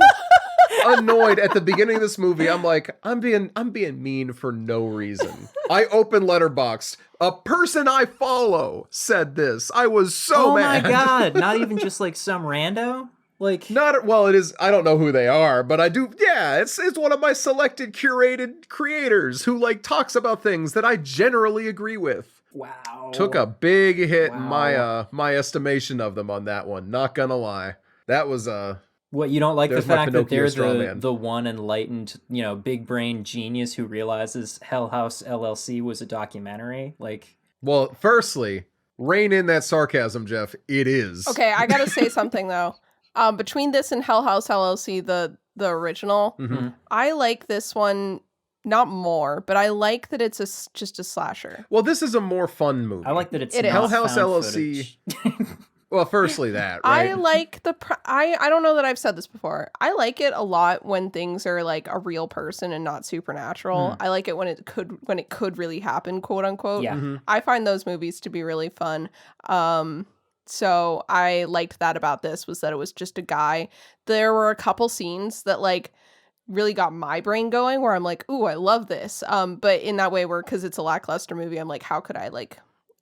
annoyed at the beginning of this movie. I'm like, I'm being mean for no reason. I opened Letterboxd. A person I follow said this. I was so mad. Oh my god, not even just like some rando? Like Well, it is. I don't know who they are, but I do. Yeah, it's one of my selected curated creators who like talks about things that I generally agree with. wow. Took a big hit in Wow. my estimation of them on that one. Not gonna lie, that was What, you don't like the There's my fact that Pinocchio they're straw man. the one enlightened, big brain genius who realizes Hell House LLC was a documentary? Like, well. Firstly, rein in that sarcasm, Jeff. It is Okay, I gotta say something though. Between this and Hell House LLC, the original, Mhm. I like this one not more, but I like that it's just a slasher. Well, this is a more fun movie. I like that it's It is. not Hell House found LLC. footage. Well, firstly, that right. I like I don't know that I've said this before. I like it a lot when things are like a real person and not supernatural. I like it when it could really happen, quote unquote. Yeah. Mhm. I find those movies to be really fun. So I liked that about this was that it was just a guy. There were a couple scenes that like really got my brain going where I'm like, ooh, I love this. But in that way where because it's a lackluster movie, I'm like, how could I like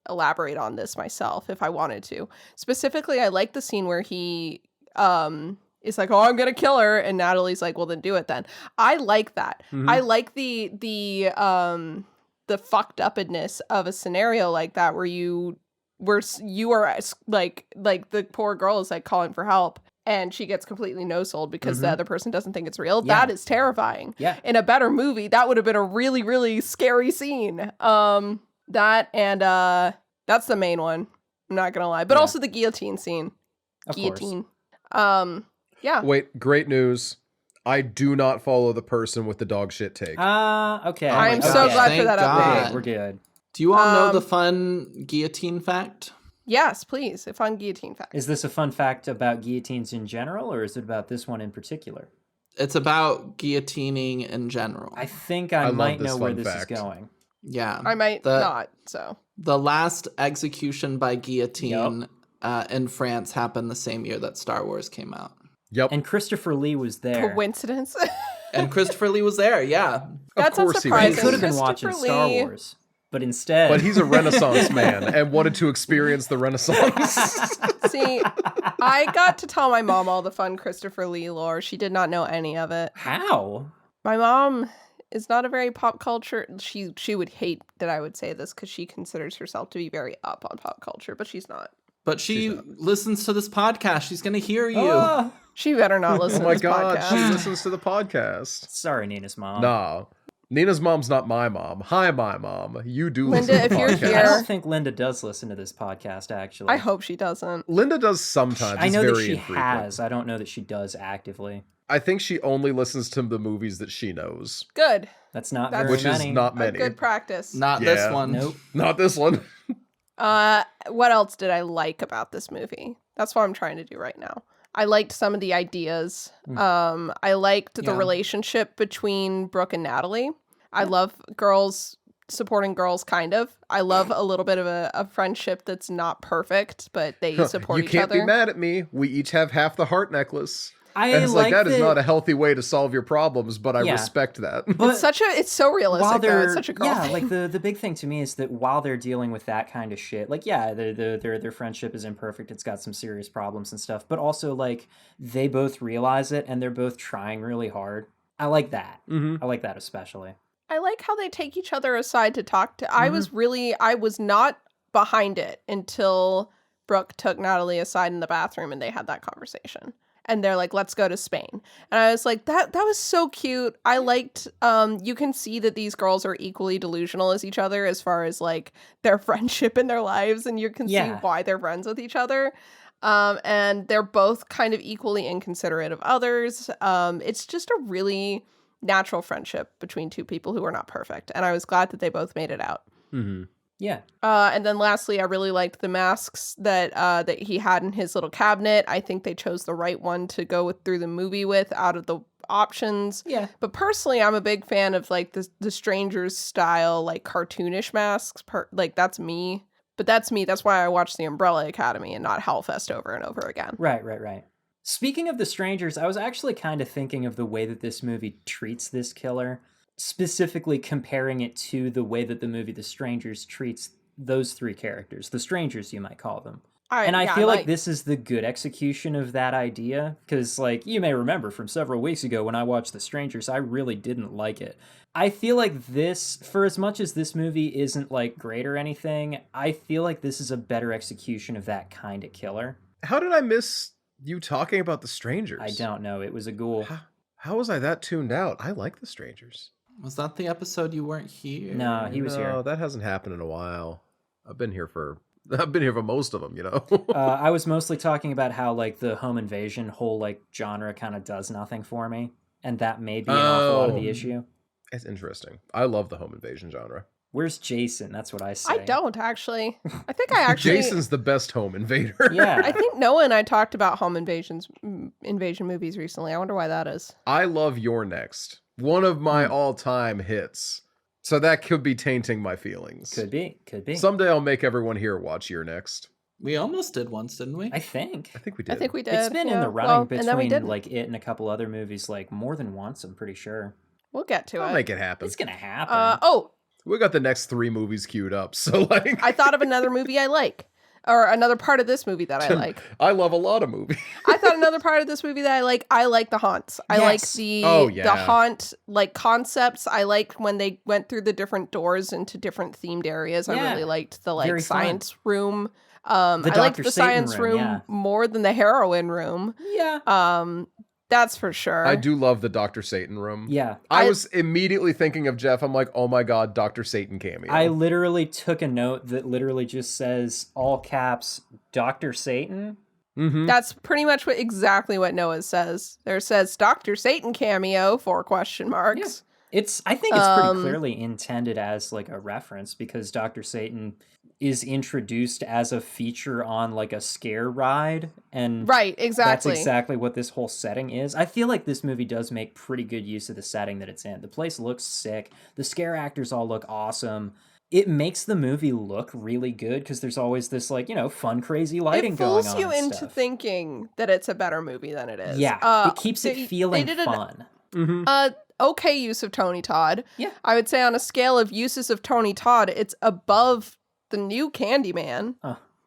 elaborate on this myself if I wanted to? Specifically, I like the scene where he is like, oh, I'm gonna kill her, and Natalie's like, well then do it then. I like that. Mhm. I like the fucked upness of a scenario like that where you are like the poor girl is like calling for help and she gets completely no-sold because the other person doesn't think it's real. Yeah. That is terrifying. Yeah. In a better movie, that would have been a really, really scary scene. That and that's the main one. I'm not gonna lie. But Yeah. also the guillotine scene. Of Guillotine. course. Yeah. Wait, great news. I do not follow the person with the dog shit take. Okay. I am so Okay. glad for Thank that God. update. We're good. Do you all know Um, the fun guillotine fact? Yes, please. A fun guillotine fact. Is this a fun fact about guillotines in general, or is it about this one in particular? It's about guillotining in general. I think I I love might this know where fun this fact. is going. Yeah. I might The- not, so. The last execution by guillotine in France happened the same year that Star Wars came out. Yep. And Christopher Lee was there. Coincidence? And Christopher Lee was there, yeah. That's of course he unsurprising. He could have been watching Christopher Star Lee- Wars, but instead. But he's a Renaissance man and wanted to experience the Renaissance. See, I got to tell my mom all the fun Christopher Lee lore. She did not know any of it. How? My mom is not a very pop culture. She would hate that I would say this because she considers herself to be very up on pop culture, but she's not. But she listens to this podcast. She's going to hear you. Ah. She better not Oh listen to my this god, podcast. she listens to the podcast. Sorry, Nina's mom. Nah. Nina's mom's not my mom. Hi, my mom. You do Linda, listen to the if you're podcast. I here- don't think Linda does listen to this podcast, actually. I hope she doesn't. Linda does sometimes. I It's know that very she infrequent. has. I don't know that she does actively. I think she only listens to the movies that she knows, Good. That's not That's- very which many. is not A many. good practice. Not Yeah. this one. Nope. Not this one. What else did I like about this movie? That's what I'm trying to do right now. I liked some of the ideas. I liked the Yeah. relationship between Brooke and Natalie. I love girls supporting girls, kind of. I love a little bit of a friendship that's not perfect, but they support You each can't other. be mad at me. We each have half the heart necklace. I And it's like that is that- not a healthy way to solve your problems, but I Yeah. respect that. But It's so realistic while though. they're It's such a girl yeah, thing. like the big thing to me is that while they're dealing with that kind of shit, like yeah, their friendship is imperfect. It's got some serious problems and stuff, but also like they both realize it and they're both trying really hard. I like that. Mhm. I like that especially. I like how they take each other aside to talk to. I was not behind it until Brooke took Natalie aside in the bathroom and they had that conversation. And they're like, let's go to Spain. And I was like, that was so cute. I liked, you can see that these girls are equally delusional as each other as far as like their friendship in their lives. And you can see Yeah. why they're friends with each other. And they're both kind of equally inconsiderate of others. It's just a really natural friendship between two people who are not perfect. And I was glad that they both made it out. Mhm. Yeah. And then lastly, I really liked the masks that he had in his little cabinet. I think they chose the right one to go through the movie with out of the options. Yeah. But personally, I'm a big fan of like the Strangers style, like cartoonish masks. Like that's me. But that's me. That's why I watched The Umbrella Academy and not Hellfest over and over again. Right. Speaking of the strangers, I was actually kind of thinking of the way that this movie treats this killer, specifically comparing it to the way that the movie The Strangers treats those three characters, the strangers you might call them. I feel like this is the good execution of that idea, because like you may remember from several weeks ago when I watched The Strangers, I really didn't like it. I feel like this, for as much as this movie isn't like great or anything, I feel like this is a better execution of that kind of killer. How did I miss you talking about the strangers? I don't know. It was a ghoul. How was I that tuned out? I like the strangers. Was that the episode you weren't here? No, he was No, here. that hasn't happened in a while. I've been here for most of them, you know. I was mostly talking about how like the home invasion whole like genre kind of does nothing for me, and that may be an awful lot of the Oh. issue. It's interesting. I love the home invasion genre. Where's Jason? That's what I say. I don't actually. I think I actually. Jason's the best home invader. Yeah. I think Noah and I talked about home invasion movies recently. I wonder why that is. I love Your Next. One of my all-time hits. So that could be tainting my feelings. Could be. Someday I'll make everyone here watch Your Next. We almost did once, didn't we? I think. I think we did. I think we did. It's been in yeah. the running Well, and then we between didn't. like it and a couple other movies like more than once, I'm pretty sure. We'll get to I'll it. make it happen. It's gonna happen. We got the next 3 movies queued up. So like I thought of another movie I like. Or another part of this movie that I like. I love a lot of movies. I thought another part of this movie that I like the haunts. I like Yes. the Oh, yeah. the haunt like concepts. I liked when they went through the different doors into different themed areas. I Yeah. really liked the like Very fun. science room. The I liked Dr. the Satan science room, room yeah. more than the heroin room. Yeah. That's for sure. I do love the Dr. Satan room. Yeah. I was immediately thinking of Jeff. I'm like, oh my god, Dr. Satan cameo. I literally took a note that literally just says all caps Dr. Satan. Mhm. That's pretty much exactly what Noah says. There says Dr. Satan cameo for question marks. I think it's pretty Um, clearly intended as like a reference because Dr. Satan is introduced as a feature on like a scare ride, and Right, that's exactly. exactly what this whole setting is. I feel like this movie does make pretty good use of the setting that it's in. The place looks sick. The scare actors all look awesome. it makes the movie look really good because there's always this like, fun, crazy lighting It going fools on you and into stuff. thinking that it's a better movie than it is. Yeah, it keeps it feeling did fun. Okay use of Tony Todd. Yeah. I would say on a scale of uses of Tony Todd, it's above the new Candyman.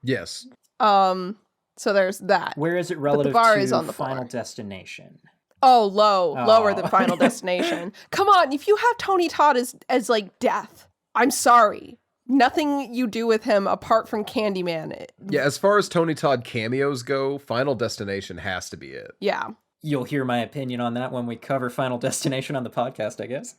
Yes. So there's that. Where is it relative bar to is on the Final bar. Destination? Oh, lower than Oh. Final Destination. Come on, if you have Tony Todd as like death, I'm sorry. Nothing you do with him apart from Candyman. Yeah, as far as Tony Todd cameos go, Final Destination has to be it. Yeah. You'll hear my opinion on that when we cover Final Destination on the podcast, I guess.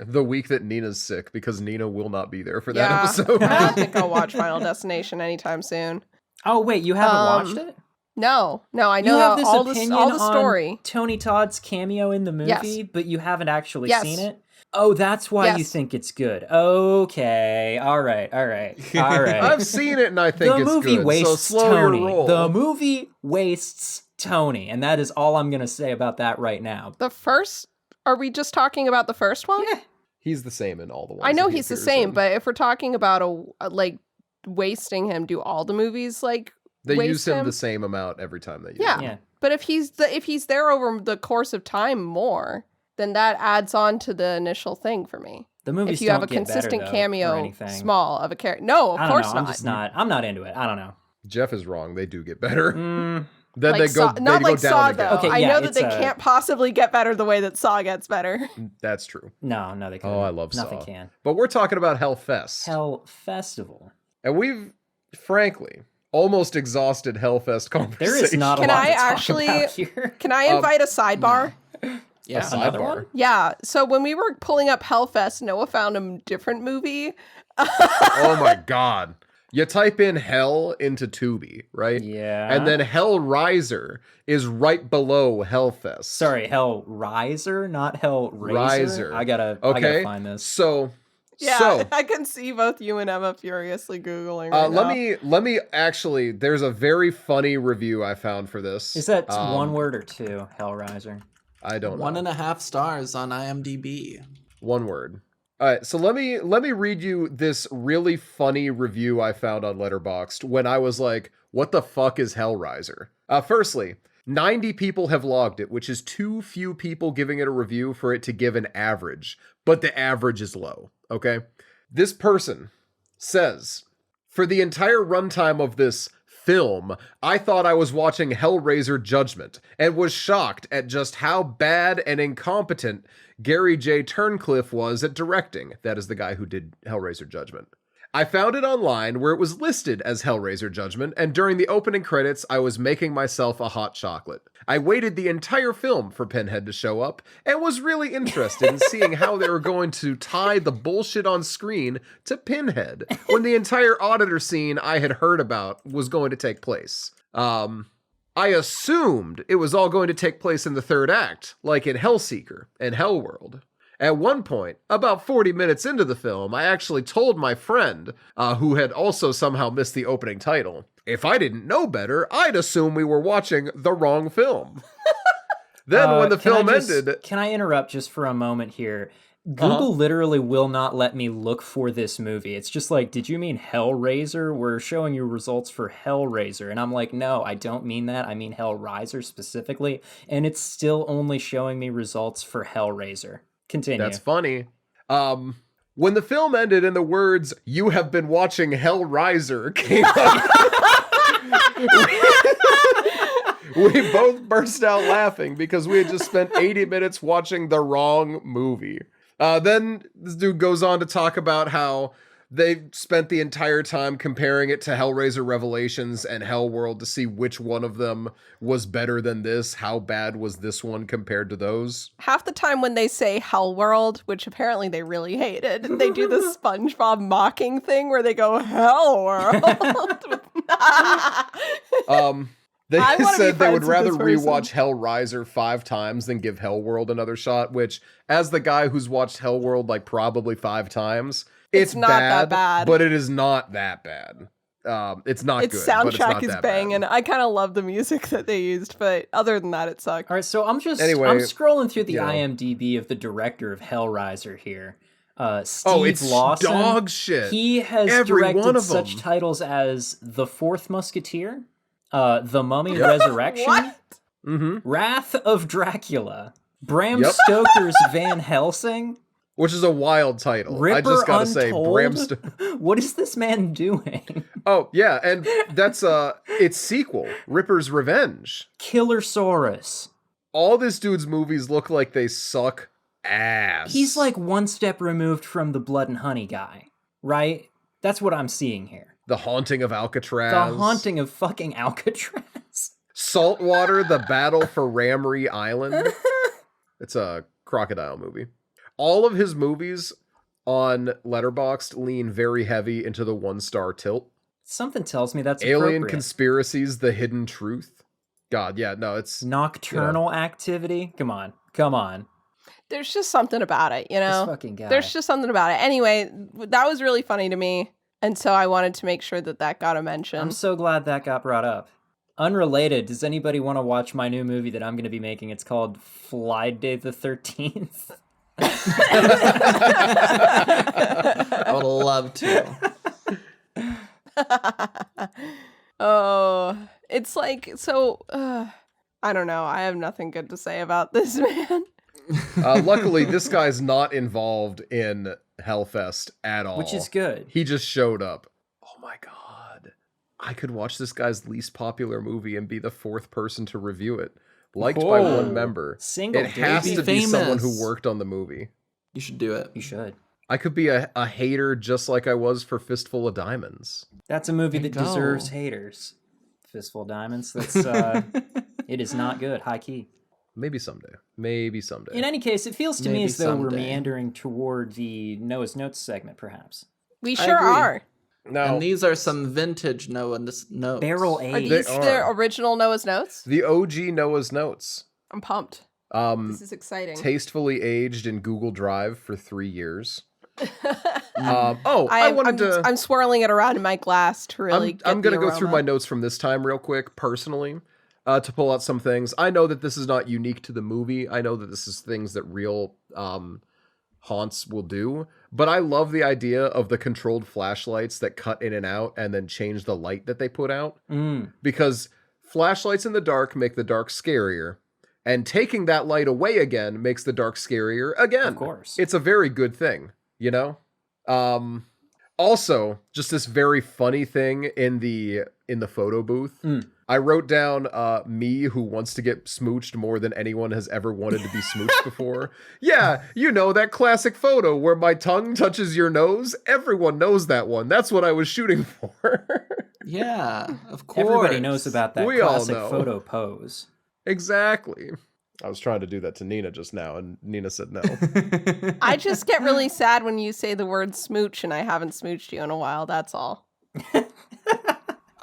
The week that Nina's sick, because Nina will not be there for that Yeah. episode. I don't think I'll watch Final Destination anytime soon. Oh, wait, you haven't watched it? No, I You know have this all opinion the story. on Tony Todd's cameo in the movie, Yes. but you haven't actually Yes. seen it? Oh, that's why you Yes. think it's good. Okay. All right. I've seen it and I think The it's movie good. wastes so slow Tony. your roll. The movie wastes Tony, and that is all I'm going to say about that right now. The first, are we just talking about the first one? Yeah. He's the same in all the ones. I know that he he's the appears same, in. but if we're talking about like wasting him, do all the movies like They waste use him the same amount every time they use Yeah. him. Yeah. But if he's there over the course of time more, then that adds on to the initial thing for me. The movies If you have a don't get better, consistent though, or cameo anything. small of a character. No, of I don't course know. not. I'm just not. I'm not into it. I don't know. Jeff is wrong. They do get better. Mm, Then Like they go, Saw, not they like go down Saw again. though. Okay, I yeah, know that it's they can't possibly get better the way that Saw gets better. That's true. no, they can't. Oh, I love Nothing Saw. can. But we're talking about Hellfest. Hell Festival. And we've, frankly, almost exhausted Hellfest conversation. There is not a Can lot I to talk actually- about here. Can I invite a sidebar? Yeah. Another sidebar. one? Yeah. So when we were pulling up Hellfest, Noah found a different movie. Oh my god. You type in hell into Tubi, right? Yeah. And then Hellraiser is right below Hellfest. Sorry, Hell Riser, not Hell Riser. I gotta Okay. find this. So Yeah, I can see both you and Emma furiously Googling right now. let me actually, there's a very funny review I found for this. Is that one word or two? Hellraiser. I don't know. 1.5 stars on IMDb. One word. All right, so let me read you this really funny review I found on Letterboxd when I was like, what the fuck is Hellraiser? Firstly, 90 people have logged it, which is too few people giving it a review for it to give an average, but the average is low, okay? This person says, for the entire runtime of this film, I thought I was watching Hellraiser Judgment and was shocked at just how bad and incompetent Gary J. Turncliffe was at directing. That is the guy who did Hellraiser Judgment. I found it online where it was listed as Hellraiser Judgment, and during the opening credits, I was making myself a hot chocolate. I waited the entire film for Pinhead to show up, and was really interested in seeing how they were going to tie the bullshit on screen to Pinhead, when the entire auditor scene I had heard about was going to take place. I assumed it was all going to take place in the third act, like in Hellseeker and Hellworld. At one point, about 40 minutes into the film, I actually told my friend, who had also somehow missed the opening title, if I didn't know better, I'd assume we were watching the wrong film. Then when the film ended... Can I interrupt just for a moment here? Google literally will not let me look for this movie. It's just like, did you mean Hellraiser? We're showing you results for Hellraiser. And I'm like, no, I don't mean that. I mean Hellraiser specifically. And it's still only showing me results for Hellraiser. Continue. That's funny. When the film ended and the words, "You have been watching Hellraiser" came up, we both burst out laughing because we had just spent 80 minutes watching the wrong movie. Then this dude goes on to talk about how they spent the entire time comparing it to Hellraiser Revelations and Hellworld to see which one of them was better than this. How bad was this one compared to those? Half the time when they say Hellworld, which apparently they really hated, they do the SpongeBob mocking thing where they go, Hellworld. They I wanna be said they friends would with rather this person. rewatch Hellraiser 5 times than give Hellworld another shot, which, as the guy who's watched Hellworld like probably 5 times, it's not that bad. but it is not that bad. It's not Its good, but it's soundtrack not is that banging. bad. I kind of love the music that they used, but other than that, it sucked. All right, so I'm Anyway, scrolling through the yeah. IMDb of the director of Hellraiser here. Steve it's Lawson. dog shit. He has Every one directed of such them. titles as The Fourth Musketeer, The Mummy Resurrection, What? Wrath of Dracula, Bram Yep. Stoker's Van Helsing, Which is a wild title. Ripper I just gotta say, Untold. Bram Stoker. What is this man doing? Oh, yeah, and that's its sequel, Ripper's Revenge. Killersaurus. All this dude's movies look like they suck ass. He's like one step removed from the Blood and Honey guy, right? That's what I'm seeing here. The Haunting of Alcatraz. The Haunting of fucking Alcatraz. Saltwater, The Battle for Ramree Island. It's a crocodile movie. All of his movies on Letterboxd lean very heavy into the 1-star tilt. Something tells me that's Alien appropriate. Conspiracies, The Hidden Truth. God, yeah, no, it's... Nocturnal Activity. Come on. There's just something about it, you This know? fucking guy. There's just something about it. Anyway, that was really funny to me. And so I wanted to make sure that got a mention. I'm so glad that got brought up. Unrelated, does anybody want to watch my new movie that I'm going to be making? It's called Friday the 13th. I would love to. Oh, it's like, so, I don't know. I have nothing good to say about this, man. Luckily, this guy's not involved in Hellfest at all. Which is good. He just showed up. Oh my god. I could watch this guy's least popular movie and be the 4th person to review it. Liked by Whoa. one member. Single It has baby. to be someone Famous. who worked on the movie. You should do it. You should. I could be a hater just like I was for Fistful of Diamonds. That's a movie There that you go. deserves haters. Fistful of Diamonds. That's it is not good. High key. Maybe someday. Maybe someday. In any case, it feels to me Maybe as though we're someday. meandering toward the Noah's Notes segment, perhaps. We I sure agree. are. Now, And these are some vintage Noah's notes. Barrel Are aged. these They the are. original Noah's Notes? the OG Noah's Notes. I'm pumped. This is exciting. Tastefully aged in Google Drive for 3 years. I wanted to... I'm swirling it around in my glass to really I'm get going to the go through aroma. my notes from this time real quick, personally, to pull out some things. I know that this is not unique to the movie. I know that this is things that real haunts will do. But I love the idea of the controlled flashlights that cut in and out and then change the light that they put out. Because flashlights in the dark make the dark scarier. And taking that light away again makes the dark scarier again. Of course. It's a very good thing, you know? Also, just this very funny thing in the photo booth. I wrote down me who wants to get smooched more than anyone has ever wanted to be smooched before. Yeah, you know, that classic photo where my tongue touches your nose. Everyone knows that one. That's what I was shooting for. Yeah, of course. Everybody knows about that We all classic know. photo pose. Exactly. I was trying to do that to Nina just now, and Nina said no. I just get really sad when you say the word smooch and I haven't smooched you in a while. That's all.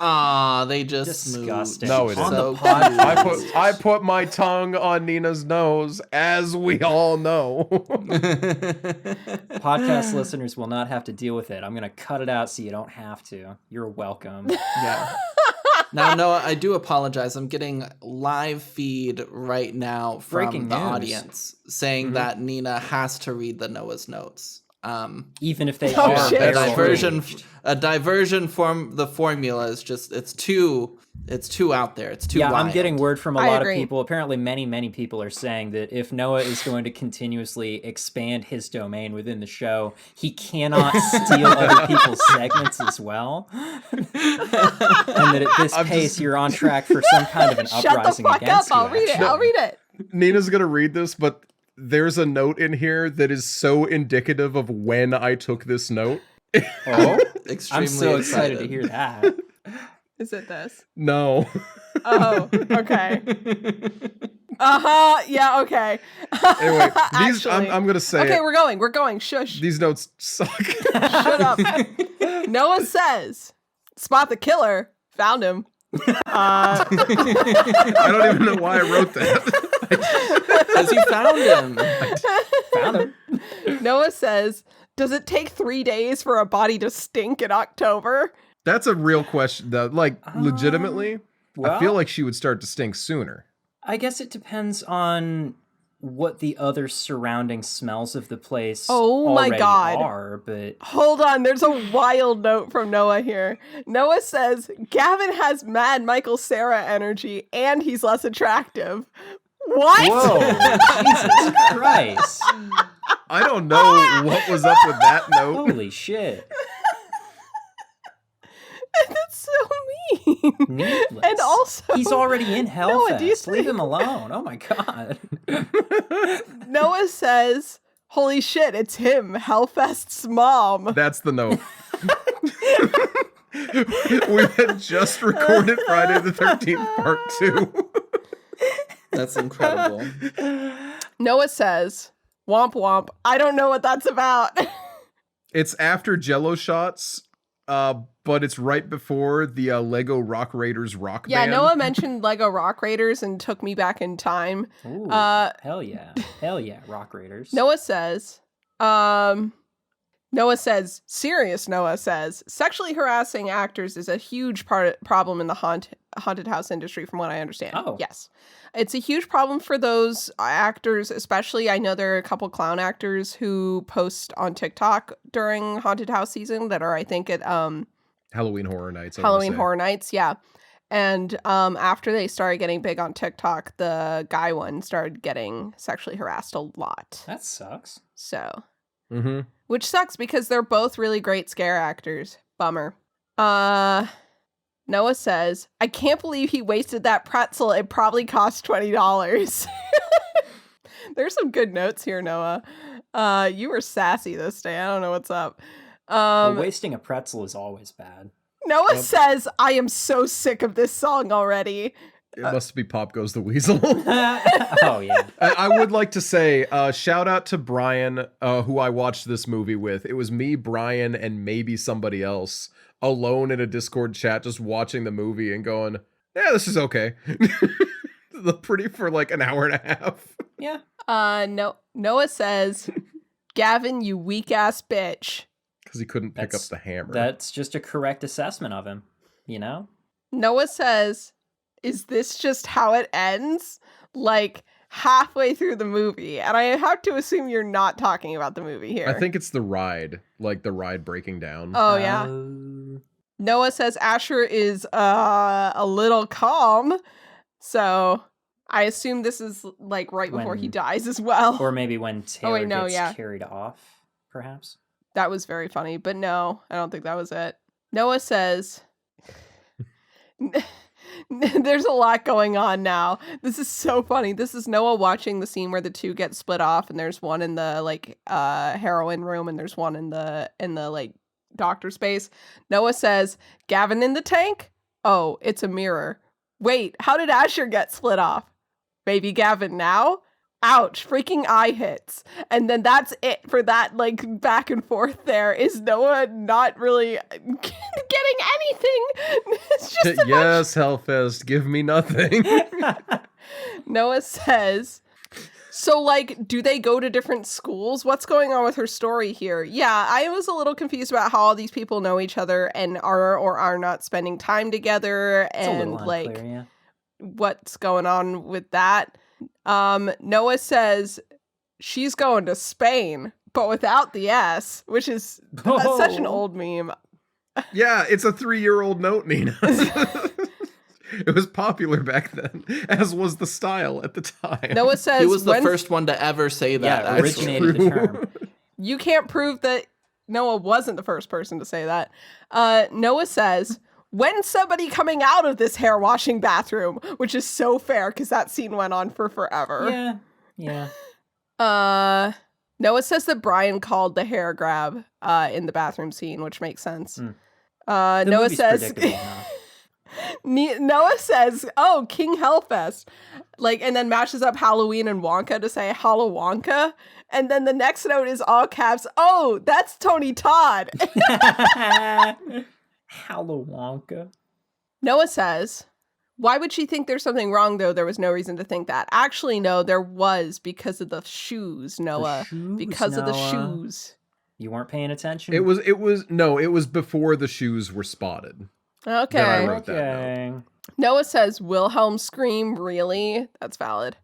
Aw, they just Disgusting. smooched. No, it On isn't. the podcast. I put my tongue on Nina's nose, as we all know. Podcast listeners will not have to deal with it. I'm going to cut it out so you don't have to. You're welcome. Yeah. Now, Noah, I do apologize. I'm getting live feed right now from Breaking the news. audience saying that Nina has to read the Noah's notes. Even if they Oh, are shit. A barrel diversion, aged. a diversion from the formula is just it's too out there. It's too. Yeah, I'm wild. getting word from a I lot agree. of people. Apparently, many people are saying that if Noah is going to continuously expand his domain within the show, he cannot steal other people's segments as well. And that at this pace, you're on track for some kind of an Shut the uprising fuck up. against I'll you. read it. actually. I'll read it. Nina's gonna read this, but there's a note in here that is so indicative of when I took this note. Oh, extremely I'm so excited to hear that. Is it this? No. Oh, okay. Uh-huh. Yeah, okay. Anyway, these Actually. I'm gonna say Okay, it. we're going. Shush. These notes suck. Shut up. Noah says, spot the killer. Found him. I don't even know why I wrote that. Because you found him. Found him. Noah says, does it take 3 days for a body to stink in October? That's a real question, though. Like, legitimately, I feel well- like she would start to stink sooner. I guess it depends on what the other surrounding smells of the place Oh my already God. are, but Hold on, there's a wild note from Noah here. Noah says, Gavin has mad Michael Cera energy and he's less attractive. What? whoa, Jesus Christ. I don't know what was up with that note. Holy shit. That's so mean. Needless. And also, he's already in Noah, do you Hellfest. Leave think- him alone. Oh my God. Noah says, holy shit, it's him, Hellfest's mom. That's the note. We had just recorded Friday the 13th Part 2. That's incredible. Noah says, womp womp, I don't know what that's about. It's after Jello Shots, but it's right before the Lego Rock Raiders rock Yeah, band. Noah mentioned Lego Rock Raiders and took me back in time. Ooh, hell yeah. Hell yeah, Rock Raiders. Noah says, serious Noah says, sexually harassing actors is a huge problem in the haunted house industry, from what I understand. Oh. Yes. It's a huge problem for those actors, especially. I know there are a couple clown actors who post on TikTok during haunted house season that are, I think, at Halloween Horror Nights. Halloween Horror Nights, yeah. And after they started getting big on TikTok, the guy one started getting sexually harassed a lot. That sucks. So, Mm-hmm. which sucks because they're both really great scare actors. Bummer. Noah says, I can't believe he wasted that pretzel. It probably cost $20. There's some good notes here, Noah. You were sassy this day. I don't know what's up. Well, wasting a pretzel is always bad. Noah says, I am so sick of this song already. It must be Pop Goes the Weasel. Oh, yeah. I would like to say, shout out to Brian, who I watched this movie with. It was me, Brian, and maybe somebody else alone in a Discord chat just watching the movie and going, yeah, this is okay. Pretty for like an hour and a half. Yeah. Noah says, Gavin, you weak ass bitch. Because he couldn't pick up the hammer. That's just a correct assessment of him, you know? Noah says, is this just how it ends? Like halfway through the movie. And I have to assume you're not talking about the movie here. I think it's the ride, like the ride breaking down. Oh, yeah. Noah says Asher is a little calm. So I assume this is like right before he dies as well. Or maybe when Taylor gets yeah. carried off, perhaps. That was very funny, but no, I don't think that was it. Noah says, there's a lot going on now. This is so funny. This is Noah watching the scene where the two get split off, and there's one in the like heroin room, and there's one in the like doctor space. Noah says, Gavin in the tank? Oh, it's a mirror. Wait, how did Asher get split off? Maybe Gavin now? Ouch, freaking eye hits. And then that's it for that, like, back and forth there. Is Noah not really getting anything? It's just Yes, Hellfest, give me nothing. Noah says, so, like, do they go to different schools? What's going on with her story here? Yeah, I was a little confused about how all these people know each other and are or are not spending time together, and, like, unclear, yeah. what's going on with that. Noah says she's going to Spain, but without the S, which is such an old meme. Yeah, it's a 3-year-old note, Nina. It was popular back then, as was the style at the time. Noah says He was the first one to ever say that. Yeah, actually. originated the term. You can't prove that Noah wasn't the first person to say that. Noah says, when's somebody coming out of this hair washing bathroom? Which is so fair because that scene went on for forever. Yeah. Noah says that Brian called the hair grab in the bathroom scene, which makes sense. The Noah movie's says predictable enough. Noah says, oh, King Hellfest. Like, and then matches up Halloween and Wonka to say Hallow Wonka. And then the next note is all caps, oh, that's Tony Todd. Hallow Wonka. Noah says, why would she think there's something wrong, though? There was no reason to think that. Actually, no, there was because of the shoes, Noah. Because of the shoes. You weren't paying attention? It was before the shoes were spotted. Okay. I wrote that Noah says, Wilhelm scream, really? That's valid.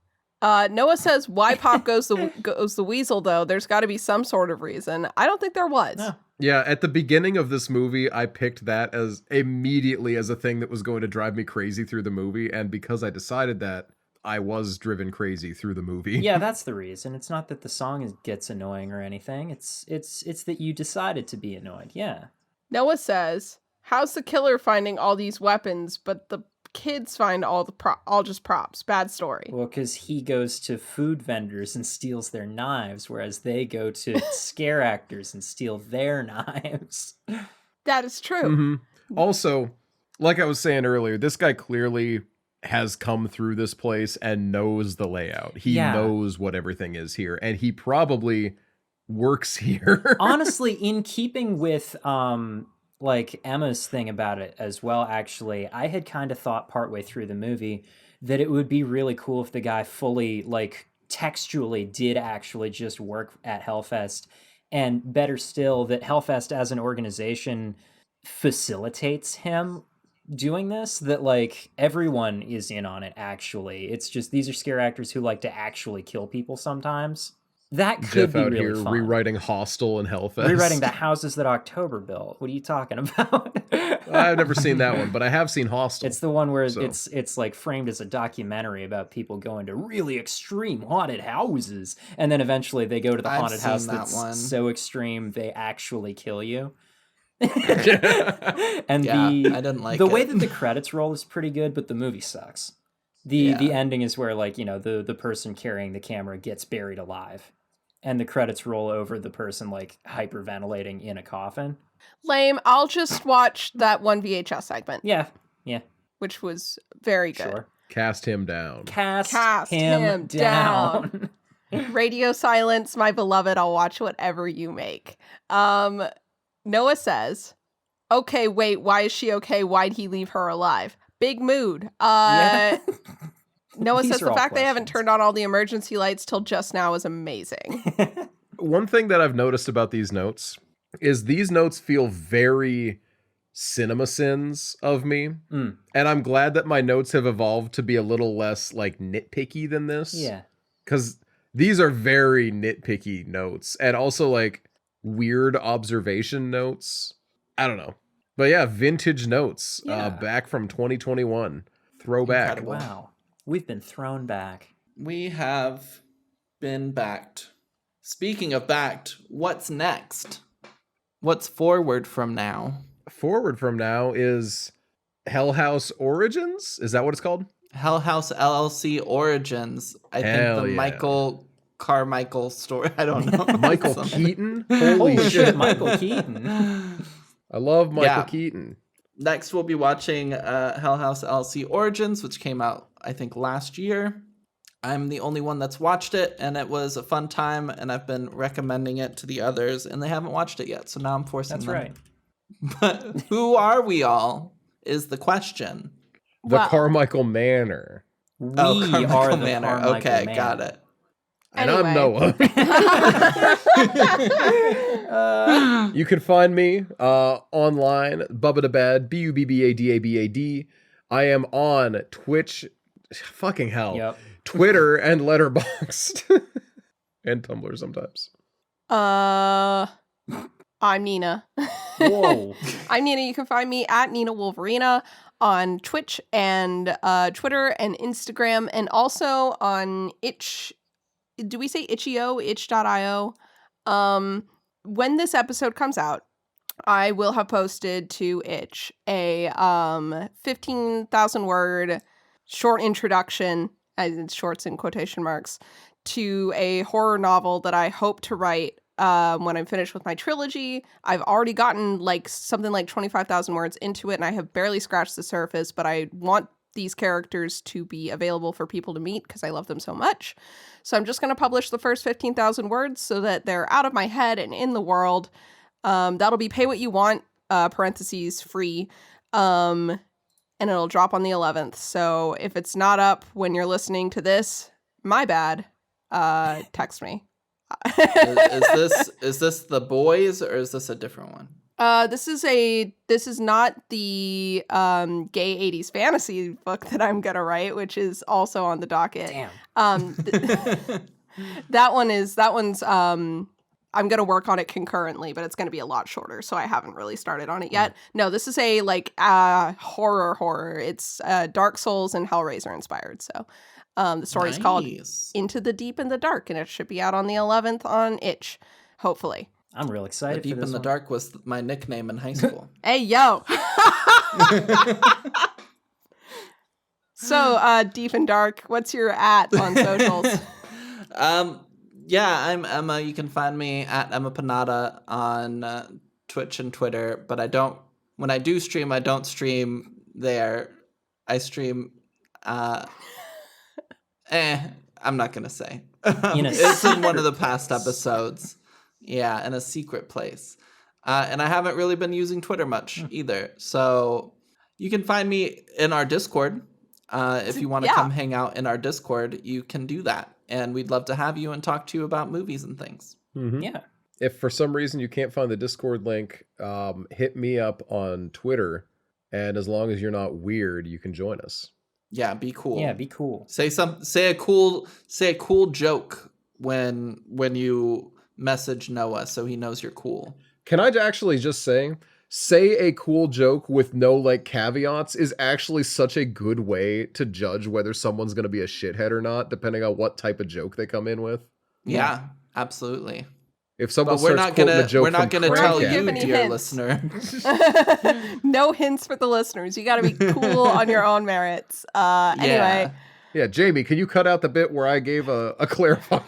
Noah says, why Pop goes the weasel, though? There's got to be some sort of reason. I don't think there was. No. Yeah, at the beginning of this movie, I picked that as immediately as a thing that was going to drive me crazy through the movie, and because I decided that, I was driven crazy through the movie. Yeah, that's the reason. It's not that the song gets annoying or anything. It's that you decided to be annoyed. Yeah. Noah says, how's the killer finding all these weapons, but the kids find all just props? Bad story. Well, because he goes to food vendors and steals their knives, whereas they go to scare actors and steal their knives. That is true. Mm-hmm. Also, like I was saying earlier, this guy clearly has come through this place and knows the layout. He knows what everything is here, and he probably works here. Honestly, in keeping with like Emma's thing about it as well, actually, I had kind of thought partway through the movie that it would be really cool if the guy fully, like, textually did actually just work at Hellfest, and better still, that Hellfest as an organization facilitates him doing this, that like everyone is in on it. Actually, it's just these are scare actors who like to actually kill people sometimes. That could Jeff be out really here fun. rewriting Hostel and Hellfest. Rewriting the houses that October built. What are you talking about? I've never seen that one, but I have seen Hostel. It's the one where so. it's like framed as a documentary about people going to really extreme haunted houses, and then eventually they go to the haunted house that's so extreme they actually kill you. And I didn't like the it. way that the credits roll is pretty good, but the movie sucks. The ending is where, like, you know, the person carrying the camera gets buried alive, and the credits roll over the person like hyperventilating in a coffin. Lame. I'll just watch that one VHS segment. Yeah, which was very good. sure. Cast him down. Cast him down. Radio silence, my beloved. I'll watch whatever you make. Noah says, okay, wait, why is she okay? Why'd he leave her alive? Big mood. Yeah. Noah These says are the all fact they haven't questions. turned on all the emergency lights till just now is amazing. One thing that I've noticed about these notes is these notes feel very cinema sins of me. Mm. And I'm glad that my notes have evolved to be a little less like nitpicky than this. Yeah. Because these are very nitpicky notes and also like weird observation notes. I don't know. But yeah, vintage notes back from 2021. Throwback. Incredible. Wow. We've been thrown back. We have been backed. Speaking of backed, what's next? What's forward from now? Forward from now is Hell House Origins? Is that what it's called? Hell House LLC Origins. I Hell think the yeah. Michael Carmichael story. I don't know. Michael Something. Keaton? Holy shit. Michael Keaton. I love Michael Yeah. Keaton. Next, we'll be watching Hell House LLC Origins, which came out, I think, last year. I'm the only one that's watched it, and it was a fun time, and I've been recommending it to the others, and they haven't watched it yet, so now I'm forcing That's them. right. But who are we all is the question. The Well, Carmichael Manor. We Carmichael are the Manor. Carmichael Okay, Manor. got it. And Anyway. I'm Noah. You can find me online, Bubbadabad, Bubbadabad. I am on Twitch, fucking hell, Yep. Twitter, and Letterboxd, and Tumblr sometimes. I'm Nina. Whoa. I'm Nina. You can find me at Nina Wolverina on Twitch and Twitter and Instagram, and also on Itch. Do we say itch.io? Itch.io. When this episode comes out, I will have posted to Itch a 15,000 word short introduction, as it's shorts in quotation marks, to a horror novel that I hope to write when I'm finished with my trilogy. I've already gotten like something like 25,000 words into it, and I have barely scratched the surface, but I want these characters to be available for people to meet because I love them so much. So I'm just going to publish the first 15,000 words so that they're out of my head and in the world. That'll be pay what you want, parentheses, free. And it'll drop on the 11th. So if it's not up when you're listening to this, my bad. Text me. Is this The Boys, or is this a different one? This is not the gay 80s fantasy book that I'm gonna write, which is also on the docket. Damn. That one's I'm gonna work on it concurrently, but it's gonna be a lot shorter, so I haven't really started on it yet. No, this is a horror. It's Dark Souls and Hellraiser inspired. So the story's called Into the Deep in the Dark, and it should be out on the 11th on Itch, hopefully. I'm real excited. Deep for this in the one. Dark was my nickname in high school. Hey, yo. So, Deep and Dark, what's your @ on socials? Yeah, I'm Emma. You can find me at Emma Panada on Twitch and Twitter, but when I do stream, I don't stream there. I stream, I'm not going to say. It's in one of the past episodes. Yeah, in a secret place. And I haven't really been using Twitter much either. So you can find me in our Discord. If you want to come hang out in our Discord, you can do that. And we'd love to have you and talk to you about movies and things. Mm-hmm. Yeah. If for some reason you can't find the Discord link, hit me up on Twitter. And as long as you're not weird, you can join us. Yeah, be cool. Yeah, be cool. Say a cool joke when you message Noah so he knows you're cool. Can I actually just say a cool joke with no like caveats is actually such a good way to judge whether someone's going to be a shithead or not, depending on what type of joke they come in with. Yeah, absolutely. If someone we're starts quoting a joke, we're not gonna tell Crank you, It- dear hints. listener. No hints for the listeners. You got to be cool on your own merits. Anyway. Yeah, Jamie, can you cut out the bit where I gave a clarifier?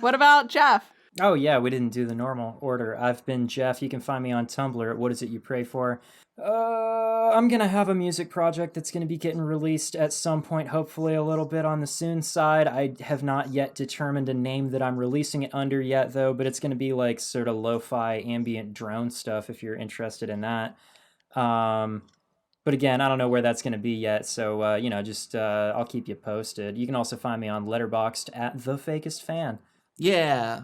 What about Jeff? Oh, yeah, we didn't do the normal order. I've been Jeff. You can find me on Tumblr at What Is It You Pray For. I'm going to have a music project that's going to be getting released at some point, hopefully a little bit on the soon side. I have not yet determined a name that I'm releasing it under yet, though, but it's going to be like sort of lo-fi ambient drone stuff if you're interested in that. But again, I don't know where that's going to be yet, so, I'll keep you posted. You can also find me on Letterboxd at The Fakest Fan. Yeah.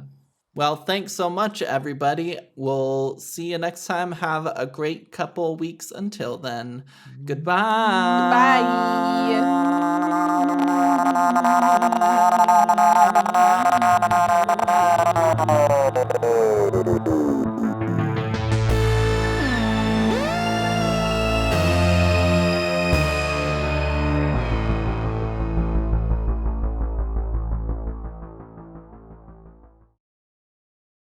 Well, thanks so much, everybody. We'll see you next time. Have a great couple weeks until then. Goodbye. Bye.